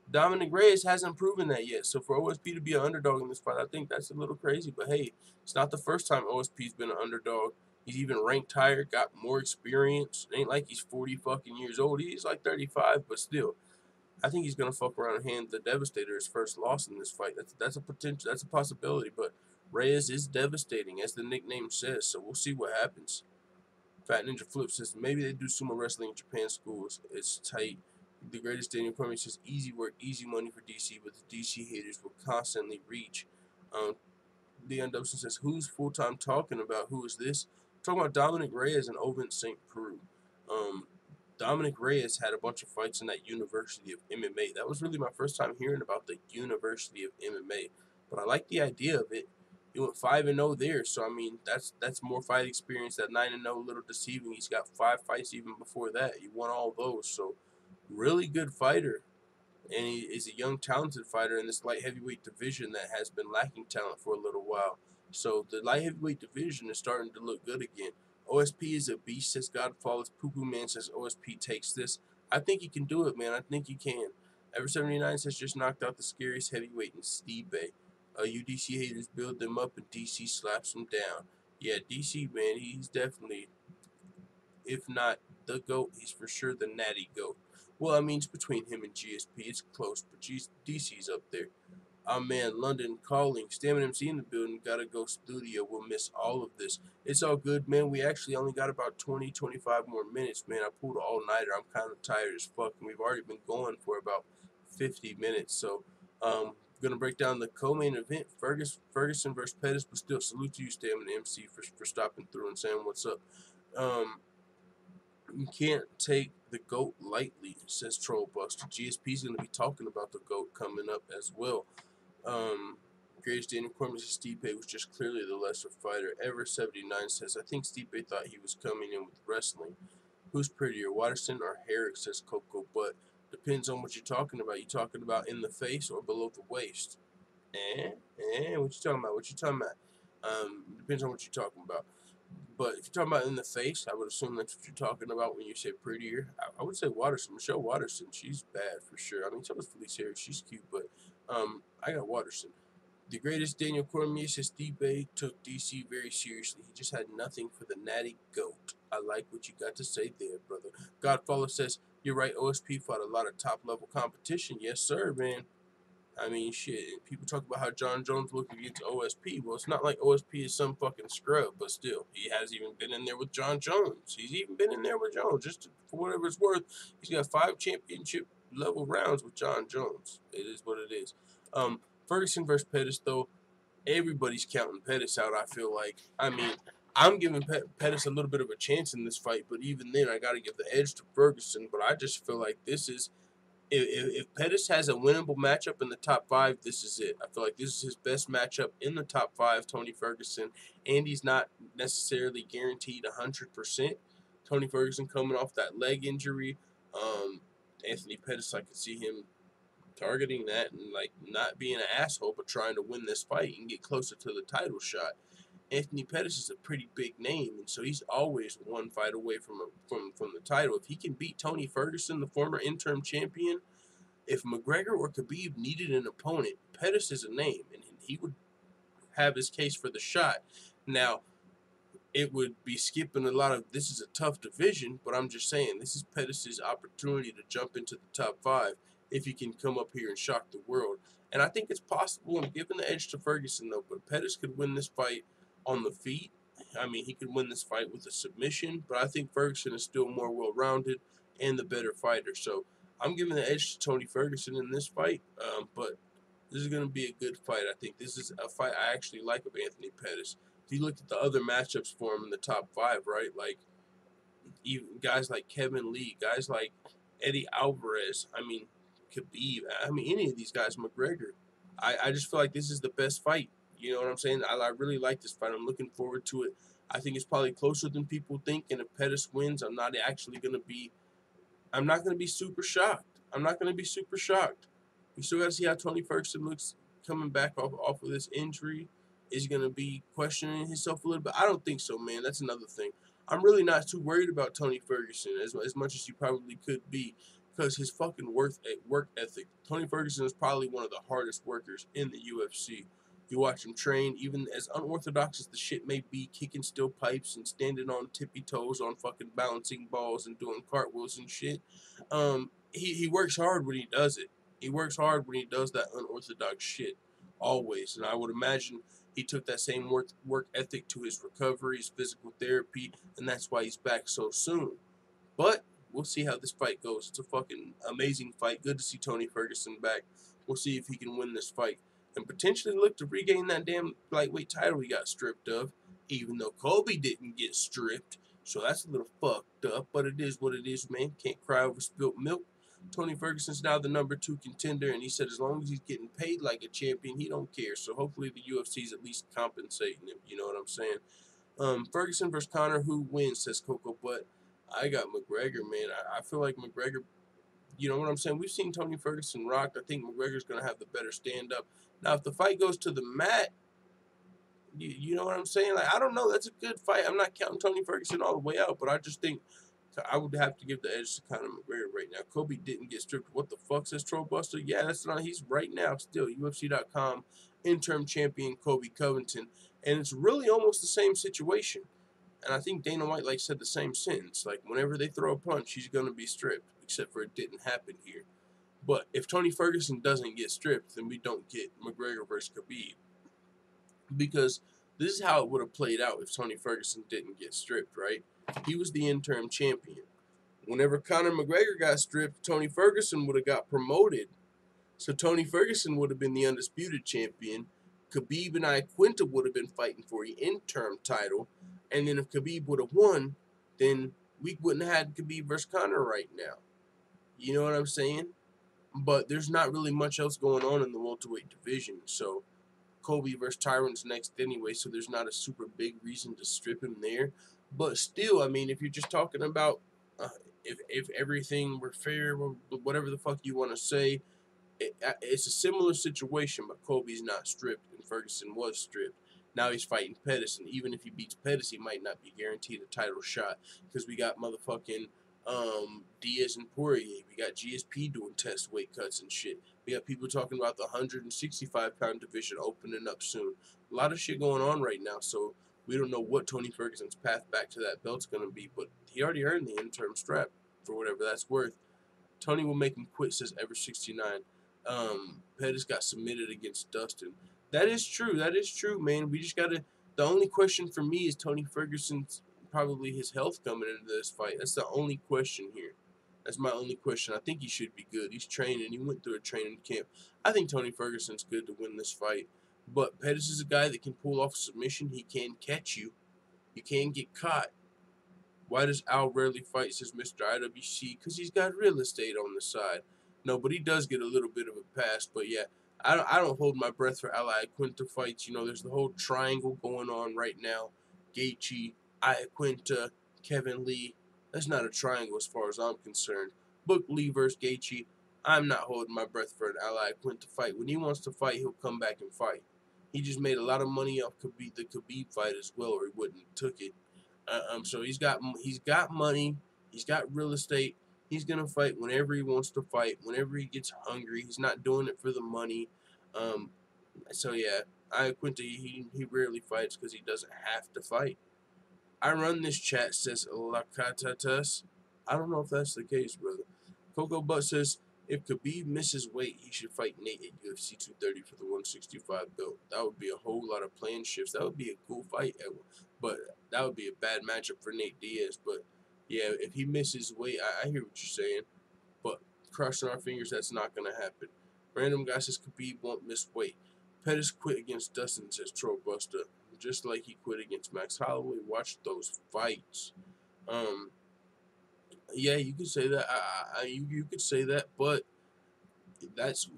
Dominic Reyes hasn't proven that yet, so for OSP to be an underdog in this fight, I think that's a little crazy, but hey, it's not the first time OSP's been an underdog. He's even ranked higher, got more experience. It ain't like he's 40 fucking years old. He's like 35, but still, I think he's gonna fuck around and hand the Devastator his first loss in this fight. That's a potential, that's a possibility. But Reyes is devastating, as the nickname says. So we'll see what happens. Fat Ninja Flip says maybe they do sumo wrestling in Japan schools. It's tight. The greatest Daniel Cormier says easy work, easy money for DC, but the DC haters will constantly reach. Leon Dobson says, who's full-time talking about? Who is this? I'm talking about Dominic Reyes and Owen St. Preux. Dominic Reyes had a bunch of fights in that University of MMA. That was really my first time hearing about the University of MMA. But I like the idea of it. He went 5-0 there, so I mean that's more fight experience. That 9-0 a little deceiving. He's got 5 fights even before that. He won all those, so really good fighter. And he is a young, talented fighter in this light heavyweight division that has been lacking talent for a little while. So the light heavyweight division is starting to look good again. OSP is a beast, says Godfaller's Poo-Poo Man says OSP takes this. I think he can do it, man. I think he can. Ever79 says just knocked out the scariest heavyweight in Stipe. UDC haters build them up and DC slaps them down. Yeah, DC, man, he's definitely, if not the GOAT, he's for sure the natty GOAT. Well, I mean, it's between him and GSP. It's close, but DC's up there. Man, London calling. Stamina MC in the building. Gotta go studio. We'll miss all of this. It's all good, man. We actually only got about 20, 25 more minutes, man. I pulled an all-nighter. I'm kind of tired as fuck, and we've already been going for about 50 minutes. So, gonna break down the co-main event. Ferguson versus Pettis, but still, salute to you, Stamina MC, for stopping through and saying what's up. You can't take the GOAT lightly, says Trollbuster. GSP's going to be talking about the GOAT coming up as well. Greatest Daniel Cormier says Stipe was just clearly the lesser fighter. Ever79 says, I think Stipe thought he was coming in with wrestling. Who's prettier, Watterson or Herrick, says Coco, but depends on what you're talking about. You talking about in the face or below the waist? What you talking about? What you talking about? Depends on what you're talking about. But if you're talking about in the face, I would assume that's what you're talking about when you say prettier. I would say Watterson. Michelle Watterson, she's bad for sure. I mean, so is Felice Harris. She's cute, but I got Watterson. The greatest Daniel Cormier says Stipe took DC very seriously. He just had nothing for the natty GOAT. I like what you got to say there, brother. Godfather says, you're right, OSP fought a lot of top-level competition. Yes, sir, man. I mean, shit, people talk about how John Jones looked against OSP. Well, it's not like OSP is some fucking scrub, but still, he has even been in there with John Jones. He's even been in there with Jones. Just for whatever it's worth, he's got 5 championship-level rounds with John Jones. It is what it is. Ferguson versus Pettis, though, everybody's counting Pettis out, I feel like. I mean, I'm giving Pettis a little bit of a chance in this fight, but even then, I got to give the edge to Ferguson. But I just feel like this is... If Pettis has a winnable matchup in the top 5, this is it. I feel like this is his best matchup in the top 5, Tony Ferguson, and he's not necessarily guaranteed 100%. Tony Ferguson coming off that leg injury. Anthony Pettis, I could see him targeting that and like not being an asshole, but trying to win this fight and get closer to the title shot. Anthony Pettis is a pretty big name, and so he's always one fight away from the title. If he can beat Tony Ferguson, the former interim champion, if McGregor or Khabib needed an opponent, Pettis is a name, and he would have his case for the shot. Now, it would be skipping a lot of, this is a tough division, but I'm just saying, this is Pettis' opportunity to jump into the top 5 if he can come up here and shock the world. And I think it's possible. I'm giving the edge to Ferguson, though, but Pettis could win this fight on the feet. I mean, he could win this fight with a submission, but I think Ferguson is still more well-rounded and the better fighter. So I'm giving the edge to Tony Ferguson in this fight, but This is going to be a good fight. I think this is a fight I actually like of Anthony Pettis. If you look at the other matchups for him in the top 5, right? Like, even guys like Kevin Lee, guys like Eddie Alvarez, I mean, Khabib, I mean, any of these guys, McGregor. I just feel like this is the best fight. You know what I'm saying? I really like this fight. I'm looking forward to it. I think it's probably closer than people think, and if Pettis wins, I'm not going to be super shocked. I'm not going to be super shocked. We still got to see how Tony Ferguson looks coming back off of this injury. Is he going to be questioning himself a little bit? I don't think so, man. That's another thing. I'm really not too worried about Tony Ferguson as much as you probably could be, because his fucking work ethic. Tony Ferguson is probably one of the hardest workers in the UFC. You watch him train, even as unorthodox as the shit may be, kicking steel pipes and standing on tippy toes on fucking balancing balls and doing cartwheels and shit. He works hard when he does it. He works hard when he does that unorthodox shit, always. And I would imagine he took that same work ethic to his recovery, his physical therapy, and that's why he's back so soon. But we'll see how this fight goes. It's a fucking amazing fight. Good to see Tony Ferguson back. We'll see if he can win this fight and potentially look to regain that damn lightweight title he got stripped of, even though Kobe didn't get stripped. So that's a little fucked up, but it is what it is, man. Can't cry over spilt milk. Tony Ferguson's now the #2 contender, and he said as long as he's getting paid like a champion, he don't care. So hopefully the UFC's at least compensating him. You know what I'm saying? Ferguson versus Conor, who wins, says Coco, but I got McGregor, man. I feel like McGregor, you know what I'm saying? We've seen Tony Ferguson rock. I think McGregor's going to have the better stand-up. Now, if the fight goes to the mat, you know what I'm saying? Like, I don't know. That's a good fight. I'm not counting Tony Ferguson all the way out, but I just think I would have to give the edge to Conor McGregor right now. Kobe didn't get stripped. What the fuck, says Trollbuster? Yeah, that's not. He's right now still UFC.com interim champion Kobe Covington, and it's really almost the same situation. And I think Dana White said the same sentence. Like, whenever they throw a punch, he's gonna be stripped. Except for it didn't happen here. But if Tony Ferguson doesn't get stripped, then we don't get McGregor versus Khabib. Because this is how it would have played out if Tony Ferguson didn't get stripped, right? He was the interim champion. Whenever Conor McGregor got stripped, Tony Ferguson would have got promoted. So Tony Ferguson would have been the undisputed champion. Khabib and Iaquinta would have been fighting for the interim title. And then if Khabib would have won, then we wouldn't have had Khabib versus Conor right now. You know what I'm saying? But there's not really much else going on in the welterweight division. So Kobe versus Tyron's next anyway, so there's not a super big reason to strip him there. But still, I mean, if you're just talking about if everything were fair, whatever the fuck you want to say, it's a similar situation, but Kobe's not stripped and Ferguson was stripped. Now he's fighting Pettis, and even if he beats Pettis, he might not be guaranteed a title shot because we got motherfucking DIAZ and Poirier. We got GSP doing test weight cuts and shit. We got people talking about the 165-pound division opening up soon. A lot of shit going on right now, so we don't know what Tony Ferguson's path back to that belt's going to be, but he already earned the interim strap for whatever that's worth. Tony will make him quit, says Ever69. Pettis got submitted against Dustin. That is true. That is true, man. We just got to... The only question for me is Tony Ferguson's probably his health coming into this fight. That's the only question here. That's my only question. I think he should be good. He's training. He went through a training camp. I think Tony Ferguson's good to win this fight. But Pettis is a guy that can pull off a submission. He can catch you. You can get caught. Why does Al rarely fight, says Mr. IWC? Because he's got real estate on the side. No, but he does get a little bit of a pass. But yeah, I don't hold my breath for Al Iaquinta fights. You know, there's the whole triangle going on right now. Gaethje, Iaquinta, Kevin Lee. That's not a triangle as far as I'm concerned. Book Lee versus Gaethje. I'm not holding my breath for an Al Iaquinta fight. When he wants to fight, he'll come back and fight. He just made a lot of money off the Khabib fight as well, or he wouldn't have took it. So he's got money. He's got real estate. He's gonna fight whenever he wants to fight. Whenever he gets hungry, he's not doing it for the money. So yeah, Iaquinta he rarely fights because he doesn't have to fight. I run this chat, says Lakatatas. I don't know if that's the case, brother. Coco Butt says, if Khabib misses weight, he should fight Nate at UFC 230 for the 165 belt. That would be a whole lot of plan shifts. That would be a cool fight, but that would be a bad matchup for Nate Diaz. But yeah, if he misses weight, I hear what you're saying. But crossing our fingers, that's not going to happen. Random guy says Khabib won't miss weight. Pettis quit against Dustin, says Trollbuster. Just like he quit against Max Holloway. Watch those fights. Yeah, you could say that. You could say that, but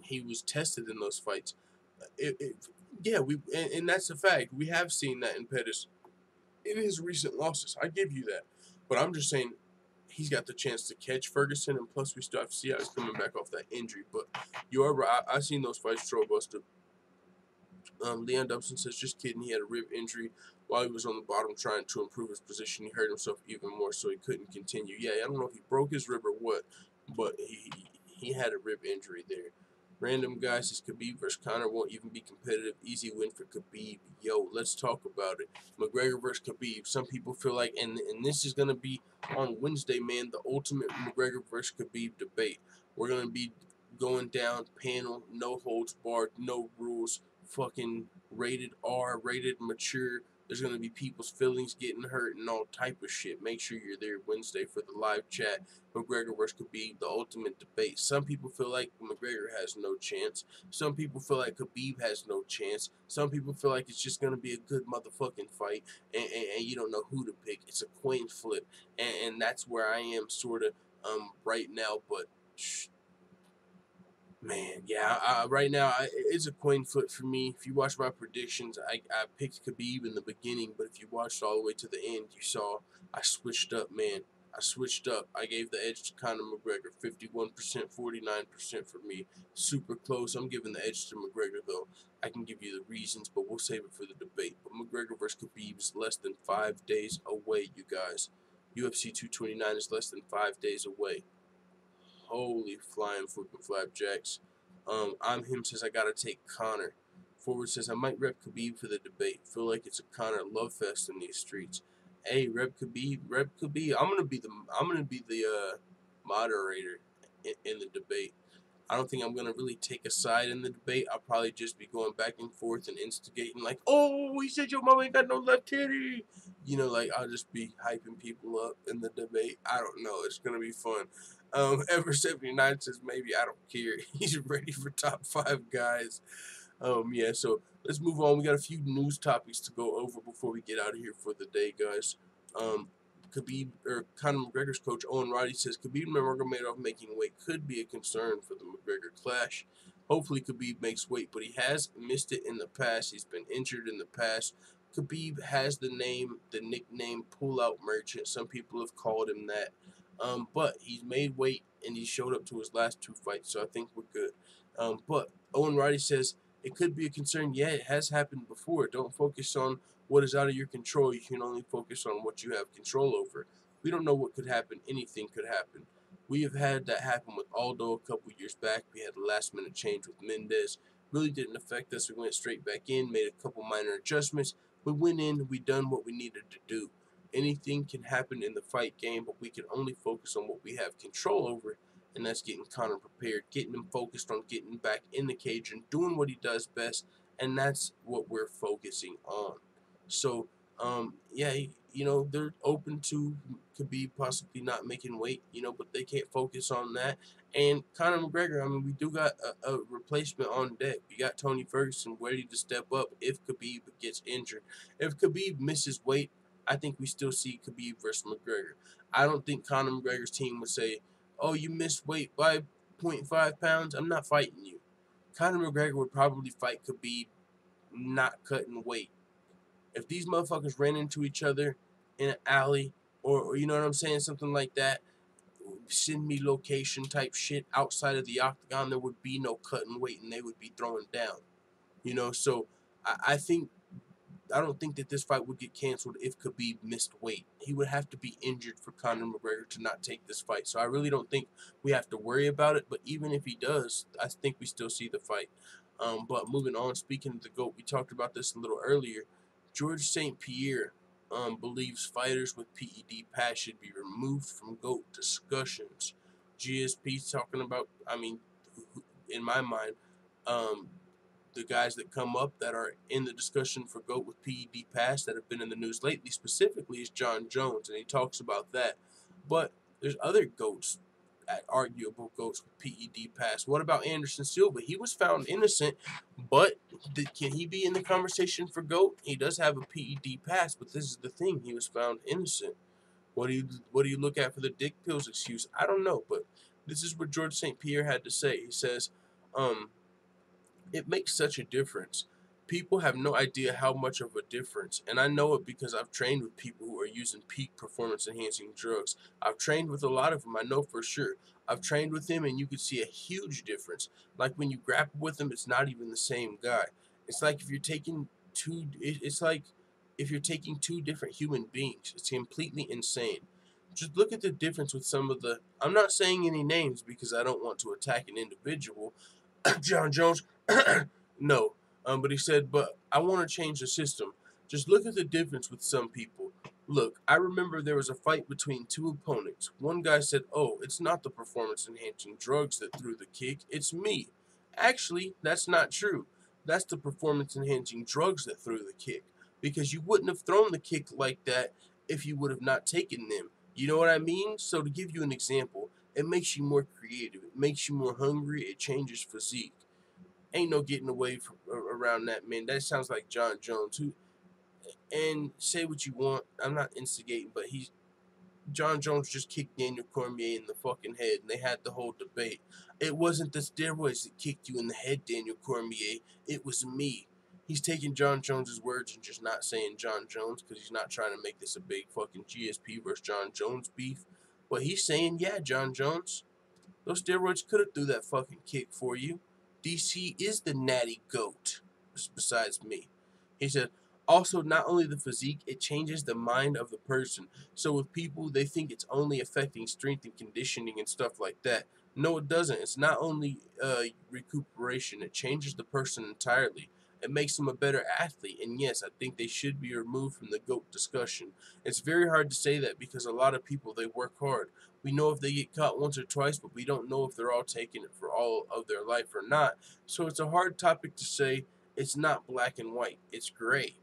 he was tested in those fights. Yeah, and that's a fact. We have seen that in Pettis in his recent losses. I give you that, but I'm just saying he's got the chance to catch Ferguson, and plus we still have to see how he's coming back off that injury. But you are right. I've seen those fights, Trollbuster. Leon Dobson says, just kidding, he had a rib injury while he was on the bottom trying to improve his position. He hurt himself even more, so he couldn't continue. Yeah, I don't know if he broke his rib or what, but he had a rib injury there. Random guy says Khabib versus Conor won't even be competitive. Easy win for Khabib. Yo, let's talk about it. McGregor versus Khabib. Some people feel like, and this is going to be on Wednesday, man, the ultimate McGregor versus Khabib debate. We're going to be going down panel, no holds barred, no rules, fucking rated R, rated mature. There's going to be people's feelings getting hurt and all type of shit. Make sure you're there Wednesday for the live chat. McGregor versus Khabib, the ultimate debate. Some people feel like McGregor has no chance. Some people feel like Khabib has no chance. Some people feel like it's just going to be a good motherfucking fight, and you don't know who to pick. It's a coin flip, and that's where I am sort of right now, but man, yeah, right now it's a coin flip for me. If you watch my predictions, I picked Khabib in the beginning, but if you watched all the way to the end, you saw I switched up, man. I switched up. I gave the edge to Conor McGregor, 51%, 49% for me. Super close. I'm giving the edge to McGregor, though. I can give you the reasons, but we'll save it for the debate. But McGregor versus Khabib is less than 5 days away, you guys. UFC 229 is less than 5 days away. Holy flying flipping flapjacks. I'm him says I gotta take Conor. Forward says I might rep Khabib for the debate. Feel like it's a Conor love fest in these streets. Hey, rep Khabib. I'm gonna be the moderator in the debate. I don't think I'm going to really take a side in the debate. I'll probably just be going back and forth and instigating like, oh, he said your mama ain't got no left titty. You know, like I'll just be hyping people up in the debate. I don't know. It's going to be fun. Ever79 says maybe I don't care. He's ready for top 5 guys. Yeah, so let's move on. We got a few news topics to go over before we get out of here for the day, guys. Conor McGregor's coach Owen Roddy says Khabib Nurmagomedov making weight could be a concern for the McGregor clash. Hopefully Khabib makes weight, but he has missed it in the past. He's been injured in the past. Khabib has the nickname pull-out merchant. Some people have called him that. But he's made weight and he showed up to his last 2 fights, so I think we're good. But Owen Roddy says it could be a concern. Yeah, it has happened before. Don't focus on what is out of your control. You can only focus on what you have control over. We don't know what could happen. Anything could happen. We have had that happen with Aldo a couple years back. We had a last-minute change with Mendez. Really didn't affect us. We went straight back in, made a couple minor adjustments. We went in. We done what we needed to do. Anything can happen in the fight game, but we can only focus on what we have control over, and that's getting Conor prepared, getting him focused on getting back in the cage and doing what he does best, and that's what we're focusing on. So, yeah, they're open to Khabib possibly not making weight, but they can't focus on that. And Conor McGregor, I mean, we do got a replacement on deck. We got Tony Ferguson ready to step up if Khabib gets injured. If Khabib misses weight, I think we still see Khabib versus McGregor. I don't think Conor McGregor's team would say, oh, you missed weight by 0.5 pounds, I'm not fighting you. Conor McGregor would probably fight Khabib not cutting weight. If these motherfuckers ran into each other in an alley or you know what I'm saying, something like that, send me location type shit outside of the octagon, there would be no cutting weight and they would be throwing down. So I don't think that this fight would get canceled if Khabib missed weight. He would have to be injured for Conor McGregor to not take this fight. So I really don't think we have to worry about it. But even if he does, I think we still see the fight. But moving on, speaking of the GOAT, we talked about this a little earlier. George St-Pierre believes fighters with PED pass should be removed from GOAT discussions. GSP talking about, in my mind, the guys that come up that are in the discussion for GOAT with PED pass that have been in the news lately specifically is John Jones, and he talks about that. But there's other GOATs at arguable GOATs with PED pass. What about Anderson Silva? He was found innocent, but can he be in the conversation for GOAT? He does have a PED pass, but this is the thing: he was found innocent. What do you look at for the dick pills excuse? I don't know, but this is what George St-Pierre had to say. He says, it makes such a difference. People have no idea how much of a difference, and I know it because I've trained with people who are using peak performance-enhancing drugs. I've trained with a lot of them, I know for sure. I've trained with them, and you can see a huge difference. Like when you grapple with them, it's not even the same guy. It's like if you're taking it's like if you're taking two different human beings. It's completely insane. Just look at the difference with some of the. I'm not saying any names because I don't want to attack an individual. John Jones, no. But he said, but I want to change the system. Just look at the difference with some people. Look, I remember there was a fight between two opponents. One guy said, oh, it's not the performance-enhancing drugs that threw the kick, it's me. Actually, that's not true. That's the performance-enhancing drugs that threw the kick. Because you wouldn't have thrown the kick like that if you would have not taken them. You know what I mean? So to give you an example, it makes you more creative. It makes you more hungry. It changes physique. Ain't no getting away from around that, man. That sounds like John Jones. And say what you want. I'm not instigating, but John Jones just kicked Daniel Cormier in the fucking head, and they had the whole debate. It wasn't the steroids that kicked you in the head, Daniel Cormier. It was me. He's taking John Jones's words and just not saying John Jones because he's not trying to make this a big fucking GSP versus John Jones beef. But he's saying, yeah, John Jones, those steroids could have threw that fucking kick for you. DC is the natty goat, besides me. He said, also, not only the physique, it changes the mind of the person. So with people, they think it's only affecting strength and conditioning and stuff like that. No, it doesn't. It's not only recuperation. It changes the person entirely. It makes them a better athlete. And yes, I think they should be removed from the GOAT discussion. It's very hard to say that because a lot of people, they work hard. We know if they get caught once or twice, but we don't know if they're all taking it for all of their life or not. So it's a hard topic to say. It's not black and white. It's gray.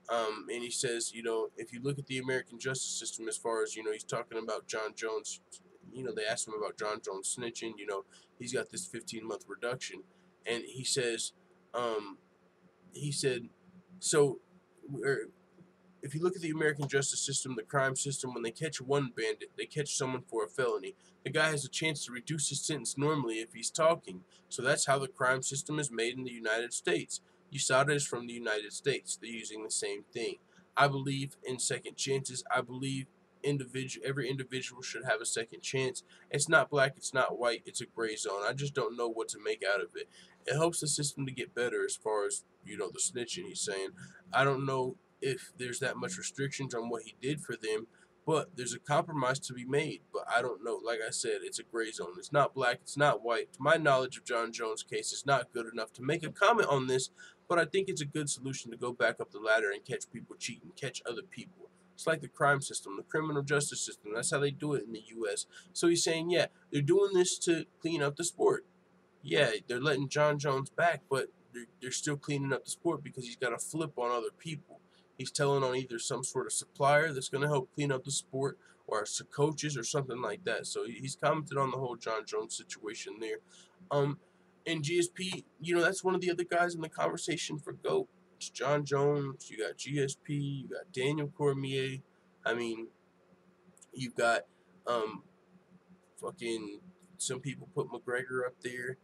And he says, if you look at the American justice system as far as, he's talking about John Jones, they asked him about John Jones snitching, he's got this 15-month reduction. And he says, so if you look at the American justice system, the crime system, when they catch one bandit, they catch someone for a felony. The guy has a chance to reduce his sentence normally if he's talking. So that's how the crime system is made in the United States. USADA is from the United States. They're using the same thing. I believe in second chances. I believe every individual should have a second chance. It's not black, it's not white, it's a gray zone. I just don't know what to make out of it. It helps the system to get better as far as, the snitching he's saying. I don't know if there's that much restrictions on what he did for them, but there's a compromise to be made. But I don't know. Like I said, it's a gray zone. It's not black, it's not white. To my knowledge of John Jones' case, it's not good enough to make a comment on this, but I think it's a good solution to go back up the ladder and catch people cheating, catch other people. It's like the crime system, the criminal justice system. That's how they do it in the U.S. So he's saying, yeah, they're doing this to clean up the sport. Yeah, they're letting John Jones back, but they're still cleaning up the sport because he's got a flip on other people. He's telling on either some sort of supplier that's going to help clean up the sport or some coaches or something like that. So he's commented on the whole John Jones situation there. And GSP, that's one of the other guys in the conversation for GOAT. It's John Jones, you got GSP, you got Daniel Cormier. I mean, you've got fucking some people put McGregor up there.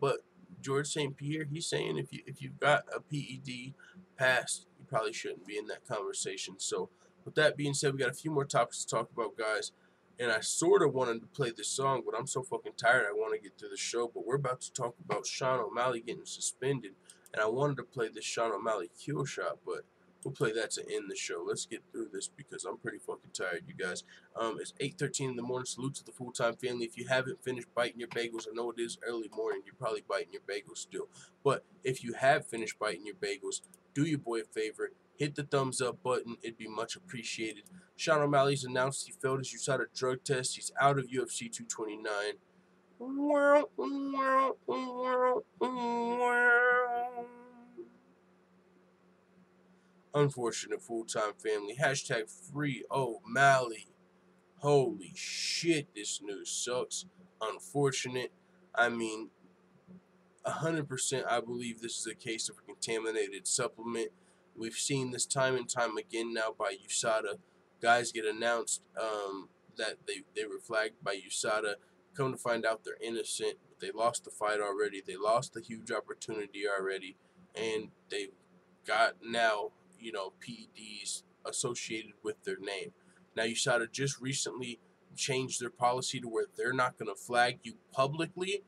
But George St-Pierre, he's saying if you've got a PED pass, you probably shouldn't be in that conversation. So with that being said, we got a few more topics to talk about, guys. And I sort of wanted to play this song, but I'm so fucking tired I want to get to the show. But we're about to talk about Sean O'Malley getting suspended. And I wanted to play this Sean O'Malley kill shot, but we'll play that to end the show. Let's get through this because I'm pretty fucking tired, you guys. It's 8:13 in the morning. Salute to the full-time family. If you haven't finished biting your bagels, I know it is early morning. You're probably biting your bagels still. But if you have finished biting your bagels, do your boy a favor. Hit the thumbs up button. It'd be much appreciated. Sean O'Malley's announced he failed his USADA drug test. He's out of UFC 229. Unfortunate full-time family. Hashtag free O'Malley. Holy shit, this news sucks. Unfortunate. I mean, 100% I believe this is a case of a contaminated supplement. We've seen this time and time again now by USADA. Guys get announced that they were flagged by USADA. Come to find out they're innocent, but they lost the fight already. They lost a huge opportunity already, and they've got now, PEDs associated with their name. Now USADA just recently changed their policy to where they're not going to flag you publicly.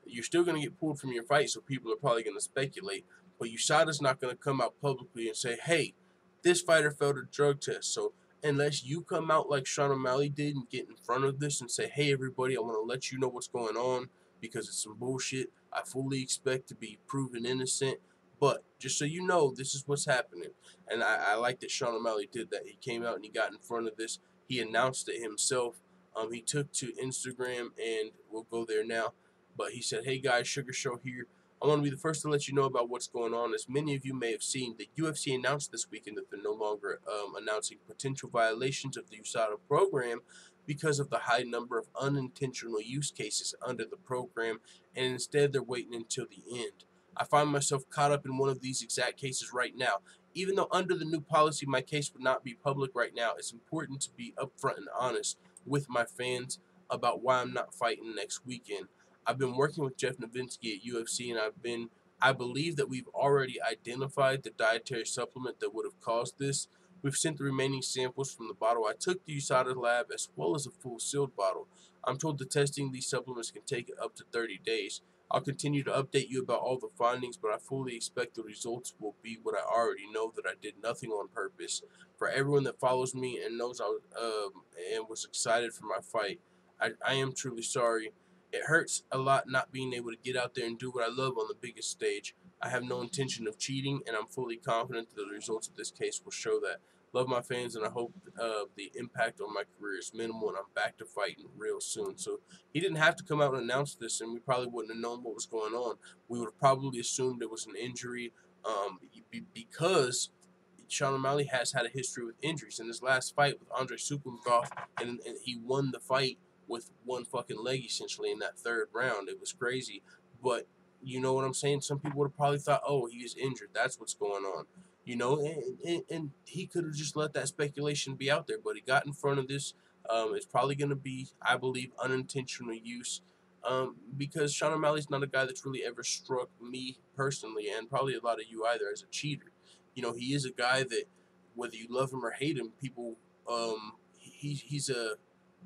You're still going to get pulled from your fight, so people are probably going to speculate. But USADA's not going to come out publicly and say, hey, this fighter failed a drug test. So unless you come out like Sean O'Malley did and get in front of this and say, hey, everybody, I want to let you know what's going on because it's some bullshit. I fully expect to be proven innocent. But just so you know, this is what's happening. And I like that Sean O'Malley did that. He came out and he got in front of this. He announced it himself. He took to Instagram, and we'll go there now. But he said, hey guys, Sugar Show here. I want to be the first to let you know about what's going on. As many of you may have seen, the UFC announced this weekend that they're no longer announcing potential violations of the USADA program because of the high number of unintentional use cases under the program, and instead they're waiting until the end. I find myself caught up in one of these exact cases right now. Even though under the new policy my case would not be public right now, it's important to be upfront and honest with my fans about why I'm not fighting next weekend. I've been working with Jeff Novinsky at UFC, and I believe that we've already identified the dietary supplement that would have caused this. We've sent the remaining samples from the bottle I took to USADA lab, as well as a full sealed bottle. I'm told the testing these supplements can take up to 30 days. I'll continue to update you about all the findings, but I fully expect the results will be what I already know, that I did nothing on purpose. For everyone that follows me and knows and was excited for my fight, I am truly sorry. It hurts a lot not being able to get out there and do what I love on the biggest stage. I have no intention of cheating, and I'm fully confident that the results of this case will show that. Love my fans, and I hope the impact on my career is minimal, and I'm back to fighting real soon. So he didn't have to come out and announce this, and we probably wouldn't have known what was going on. We would have probably assumed it was an injury because Sean O'Malley has had a history with injuries. In his last fight with Andre Supimkov, and he won the fight with one fucking leg essentially in that third round. It was crazy, but you know what I'm saying? Some people would have probably thought, oh, he is injured. That's what's going on. And he could have just let that speculation be out there, but he got in front of this. It's probably going to be, I believe, unintentional use because Sean O'Malley's not a guy that's really ever struck me personally, and probably a lot of you either, as a cheater. He is a guy that, whether you love him or hate him, people, he's a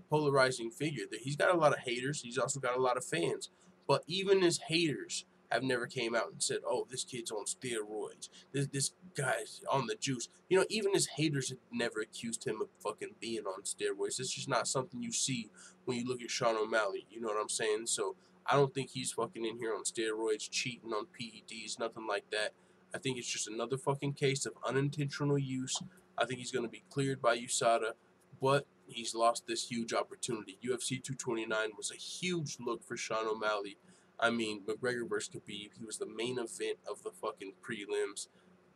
polarizing figure. He's got a lot of haters. He's also got a lot of fans. But even his haters have never came out and said, oh, this kid's on steroids. This guy's on the juice. Even his haters have never accused him of fucking being on steroids. It's just not something you see when you look at Sean O'Malley. You know what I'm saying? So I don't think he's fucking in here on steroids, cheating on PEDs, nothing like that. I think it's just another fucking case of unintentional use. I think he's going to be cleared by USADA, but he's lost this huge opportunity. UFC 229 was a huge look for Sean O'Malley. I mean, McGregor versus Khabib, he was the main event of the fucking prelims.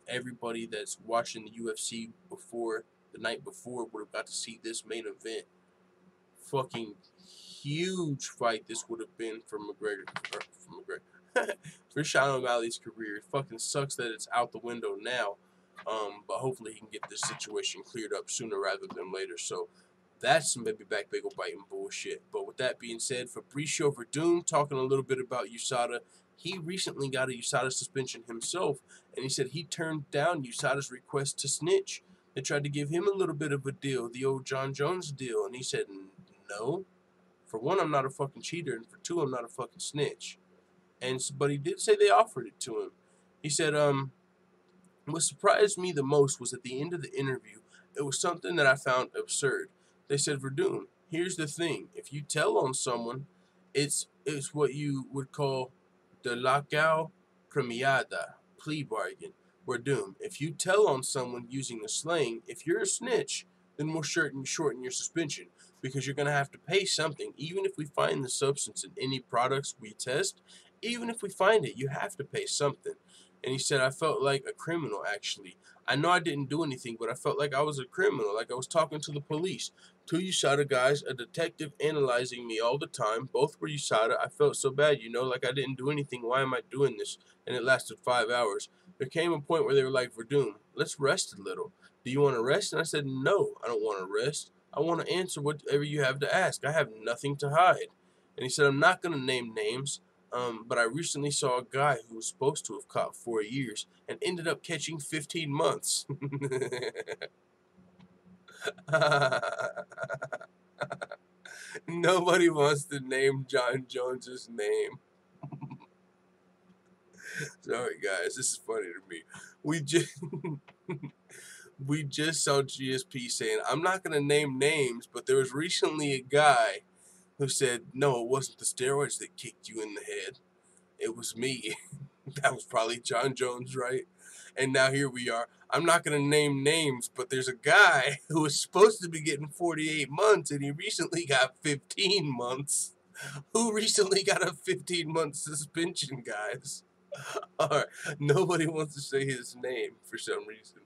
Everybody that's watching the UFC the night before, would have got to see this main event. Fucking huge fight this would have been for for Sean O'Malley's career. It fucking sucks that it's out the window now. But hopefully he can get this situation cleared up sooner rather than later. So that's some baby back bagel biting bullshit. But with that being said, Fabricio Werdum talking a little bit about USADA. He recently got a USADA suspension himself, and he said he turned down USADA's request to snitch. They tried to give him a little bit of a deal, the old John Jones deal, and he said, no. For one, I'm not a fucking cheater, and for two, I'm not a fucking snitch. But he did say they offered it to him. He said, what surprised me the most was at the end of the interview, it was something that I found absurd. They said, Werdum, here's the thing. If you tell on someone, it's what you would call the lockout premiada, plea bargain. Werdum, if you tell on someone using the slang, if you're a snitch, then we'll shorten your suspension, because you're going to have to pay something. Even if we find the substance in any products we test, even if we find it, you have to pay something. And he said, I felt like a criminal, actually. I know I didn't do anything, but I felt like I was a criminal, like I was talking to the police. 2 USADA guys, a detective analyzing me all the time. Both were USADA. I felt so bad, you know, like I didn't do anything. Why am I doing this? And it lasted 5 hours. There came a point where they were like, Werdum, let's rest a little. Do you want to rest? And I said, no, I don't want to rest. I want to answer whatever you have to ask. I have nothing to hide. And he said, I'm not going to name names, but I recently saw a guy who was supposed to have caught 4 years and ended up catching 15 months. Nobody wants to name John Jones's name. Sorry, guys, this is funny to me. We just saw GSP saying, I'm not going to name names, but there was recently a guy who said, no, it wasn't the steroids that kicked you in the head. It was me. That was probably John Jones, right? And now here we are. I'm not going to name names, but there's a guy who was supposed to be getting 48 months, and he recently got 15 months. Who recently got a 15-month suspension, guys? Alright, nobody wants to say his name for some reason.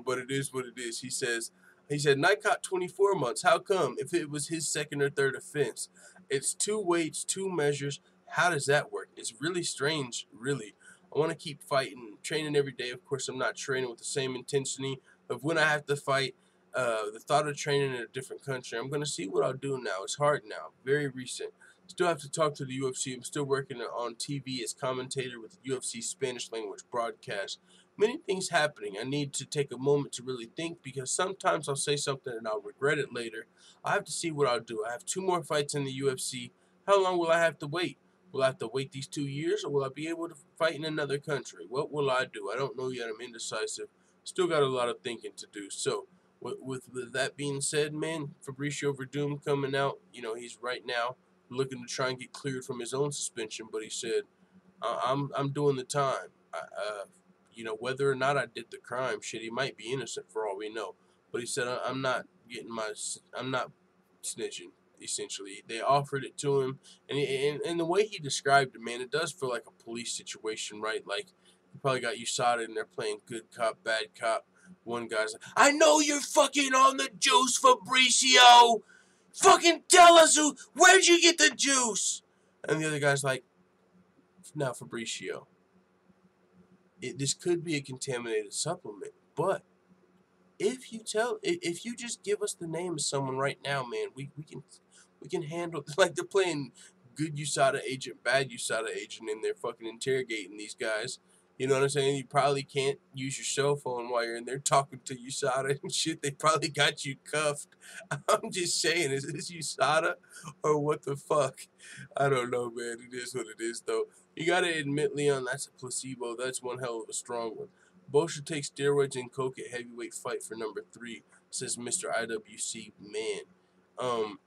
But it is what it is. He said, Knight caught 24 months. How come? If it was his second or third offense. It's 2 weights, 2 measures. How does that work? It's really strange, really. I want to keep fighting, training every day. Of course, I'm not training with the same intensity of when I have to fight. The thought of training in a different country, I'm going to see what I'll do now. It's hard now, very recent. Still have to talk to the UFC. I'm still working on TV as commentator with the UFC Spanish language broadcast. Many things happening. I need to take a moment to really think, because sometimes I'll say something and I'll regret it later. I have to see what I'll do. I have 2 more fights in the UFC. How long will I have to wait? Will I have to wait these 2 years, or will I be able to fight in another country? What will I do? I don't know yet. I'm indecisive. Still got a lot of thinking to do. So, with that being said, man, Fabricio Werdum coming out. You know, he's right now looking to try and get cleared from his own suspension, but he said, I'm doing the time. You know, whether or not I did the crime, shit, he might be innocent for all we know. But he said, I'm not snitching. Essentially, they offered it to him, and the way he described it, man, it does feel like a police situation, right? Like, you probably got USADA and they're playing good cop, bad cop. One guy's like, I know you're fucking on the juice, Fabricio. Fucking tell us where'd you get the juice? And the other guy's like, now, Fabricio, this could be a contaminated supplement, but if you just give us the name of someone right now, man, we can handle. Like, they're playing good USADA agent, bad USADA agent, and they're fucking interrogating these guys. You know what I'm saying? You probably can't use your cell phone while you're in there talking to USADA and shit. They probably got you cuffed. I'm just saying, is this USADA or what the fuck? I don't know, man. It is what it is, though. You gotta admit, Leon, that's a placebo. That's one hell of a strong one. Both should take steroids and coke at heavyweight fight for number 3, says Mr. IWC man.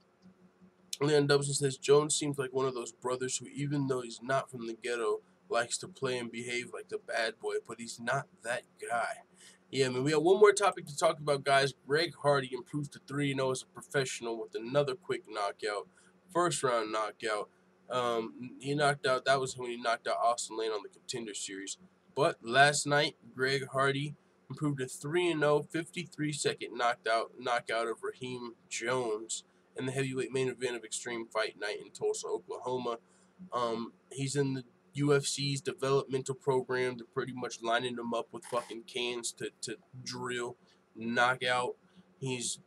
Leon Dubson says, Jones seems like one of those brothers who, even though he's not from the ghetto, likes to play and behave like the bad boy, but he's not that guy. Yeah, man, we got one more topic to talk about, guys. Greg Hardy improves to 3-0 as a professional with another quick knockout. First round knockout. He knocked out, that was when he knocked out Austin Lane on the Contender Series. But last night, Greg Hardy improved to 3-0, 53-second knockout of Raheem Jones in the heavyweight main event of Extreme Fight Night in Tulsa, Oklahoma. He's in the UFC's developmental program. They're pretty much lining him up with fucking cans to drill, knock out. He's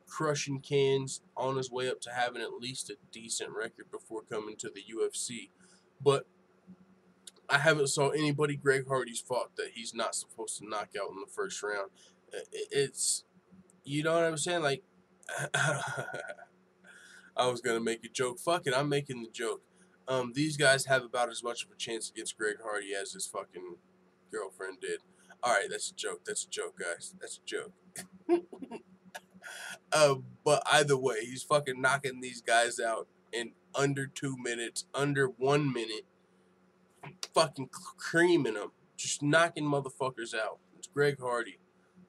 crushing cans, on his way up to having at least a decent record before coming to the UFC. But I haven't saw anybody Greg Hardy's fought that he's not supposed to knock out in the first round. It's, you know what I'm saying? Like, I was going to make a joke. Fuck it, I'm making the joke. These guys have about as much of a chance against Greg Hardy as his fucking girlfriend did. Alright, that's a joke. That's a joke, guys. That's a joke. But either way, he's fucking knocking these guys out in under 2 minutes, under 1 minute. Fucking creaming them. Just knocking motherfuckers out. It's Greg Hardy.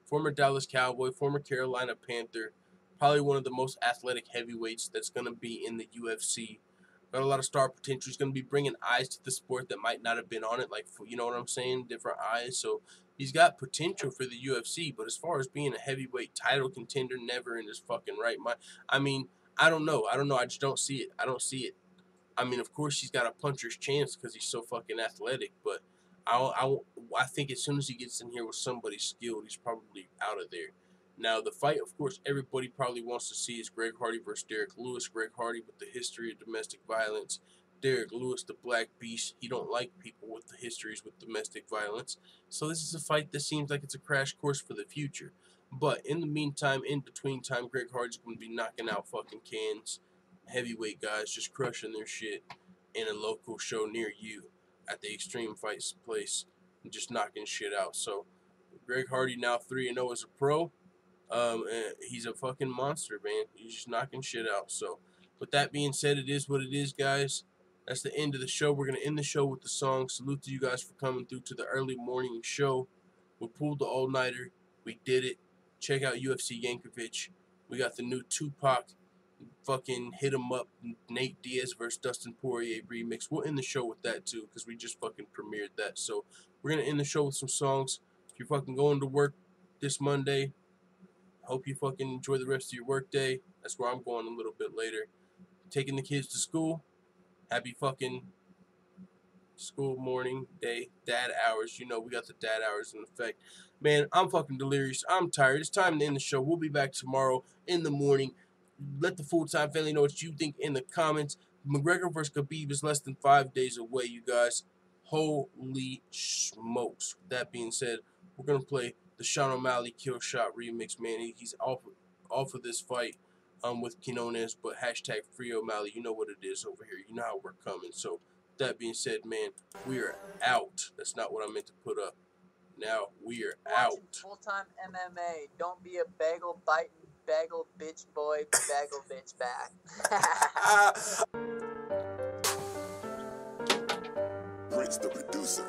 Former Dallas Cowboy, former Carolina Panther. Probably one of the most athletic heavyweights that's going to be in the UFC. Got a lot of star potential. He's going to be bringing eyes to the sport that might not have been on it. Like, you know what I'm saying? Different eyes. So He's got potential for the UFC, but as far as being a heavyweight title contender, never in his fucking right mind. I mean, I don't know. I just don't see it. I don't see it. I mean, of course, he's got a puncher's chance because he's so fucking athletic, but I think as soon as he gets in here with somebody skilled, he's probably out of there. Now, the fight, of course, everybody probably wants to see is Greg Hardy versus Derek Lewis. Greg Hardy with the history of domestic violence. Derek Lewis, the Black Beast. He don't like people with the histories with domestic violence. So this is a fight that seems like it's a crash course for the future. But in the meantime, in between time, Greg Hardy's going to be knocking out fucking cans. Heavyweight guys just crushing their shit in a local show near you at the Extreme Fights place and just knocking shit out. So Greg Hardy now 3-0 as a pro. And he's a fucking monster, man. He's just knocking shit out. So with that being said, it is what it is, guys. That's the end of the show. We're going to end the show with the song. Salute to you guys for coming through to the early morning show. We pulled the all-nighter. We did it. Check out UFC Yankovic. We got the new Tupac fucking hit him up Nate Diaz versus Dustin Poirier remix. We'll end the show with that too because we just fucking premiered that. So we're going to end the show with some songs. If you're fucking going to work this Monday, hope you fucking enjoy the rest of your work day. That's where I'm going a little bit later. Taking the kids to school. Happy fucking school morning day dad hours. You know we got the dad hours in effect. Man, I'm fucking delirious. I'm tired. It's time to end the show. We'll be back tomorrow in the morning. Let the full-time family know what you think in the comments. McGregor versus Khabib is less than 5 days away, you guys. Holy smokes. That being said, we're going to play the Sean O'Malley Kill Shot remix, man. He's off of this fight with Quinones, but hashtag Free O'Malley. You know what it is over here. You know how we're coming. So, that being said, man, we are out. That's not what I meant to put up. Now, we are out. Full-time MMA. Don't be a bagel biting, bagel bitch boy, bagel bitch back. Prince the producer.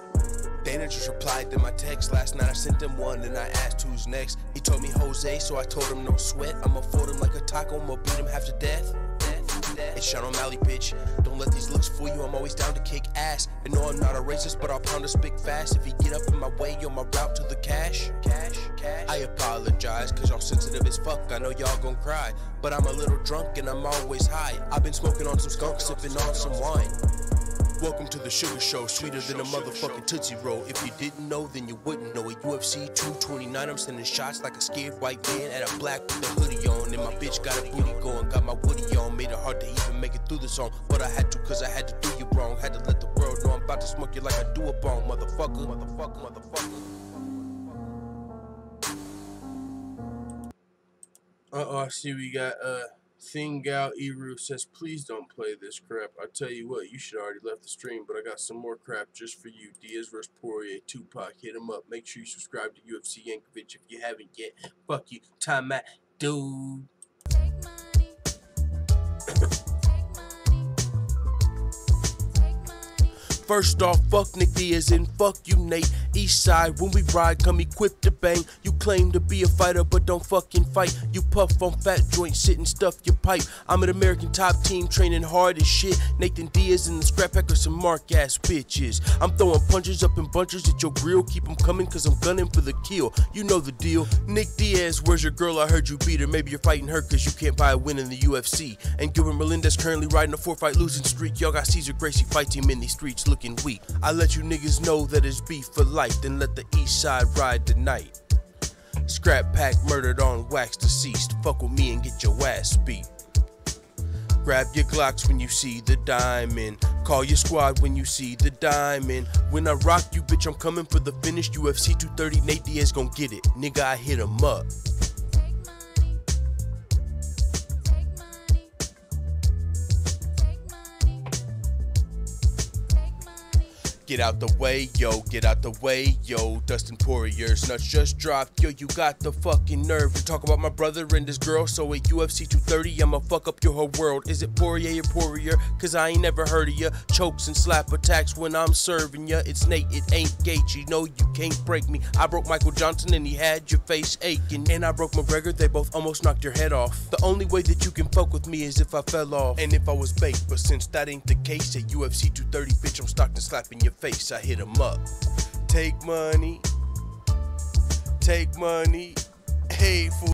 Dana just replied to my text last night. I sent him one and I asked who's next. He told me Jose, so I told him no sweat. I'ma fold him like a taco, I'ma beat him half to death. It's Sean O'Malley, bitch. Don't let these looks fool you, I'm always down to kick ass. And no, I'm not a racist, but I'll pound a spick fast. If you get up in my way, you're my route to the cash. I apologize, cause y'all sensitive as fuck. I know y'all gon' cry, but I'm a little drunk and I'm always high. I've been smoking on some skunk, sipping on some wine. Welcome to the Sugar Show, sweeter than a motherfucking Tootsie Roll. If you didn't know, then you wouldn't know. At UFC 229, I'm sending shots like a scared white man at a black with a hoodie on. And my bitch got a booty going, got my woody on. Made it hard to even make it through the song, but I had to cause I had to do you wrong. Had to let the world know I'm about to smoke you like I do a bone, motherfucker. I see we got Thingao Eru says, please don't play this crap. I tell you what, you should already left the stream, but I got some more crap just for you. Diaz vs. Poirier, Tupac, hit him up. Make sure you subscribe to UFC Yankovic if you haven't yet. Fuck you, time out, dude. First off, fuck Nick Diaz and fuck you, Nate. East side, when we ride, come equipped to bang. You claim to be a fighter, but don't fucking fight. You puff on fat joints, sit and stuff your pipe. I'm an American top team, training hard as shit. Nathan Diaz and the Scrap Pack are some mark-ass bitches. I'm throwing punches up in bunches at your grill. Keep them coming, cause I'm gunning for the kill. You know the deal. Nick Diaz, where's your girl? I heard you beat her. Maybe you're fighting her cause you can't buy a win in the UFC. And Gilbert Melendez currently riding a 4-fight losing streak. Y'all got Cesar Gracie fight team in these streets looking weak. I let you niggas know that it's beef for life, then let the east side ride tonight. Scrap Pack murdered on wax deceased. Fuck with me and get your ass beat. Grab your Glocks when you see the diamond. Call your squad when you see the diamond. When I rock you, bitch, I'm coming for the finish. UFC 230, Nate Diaz gon' get it. Nigga, I hit him up. Get out the way, yo, get out the way, yo. Dustin Poirier's nuts just dropped, yo, you got the fucking nerve to talk about my brother and his girl. So at UFC 230, I'ma fuck up your whole world. Is it Poirier or Poirier? Cause I ain't never heard of ya. Chokes and slap attacks when I'm serving ya. It's Nate, it ain't Gaethje, no, you can't break me. I broke Michael Johnson and he had your face aching. And I broke McGregor, they both almost knocked your head off. The only way that you can fuck with me is if I fell off and if I was baked. But since that ain't the case, at UFC 230, bitch, I'm stocked and slapping your face. I hit him up. Take money, take money. Hey, fool.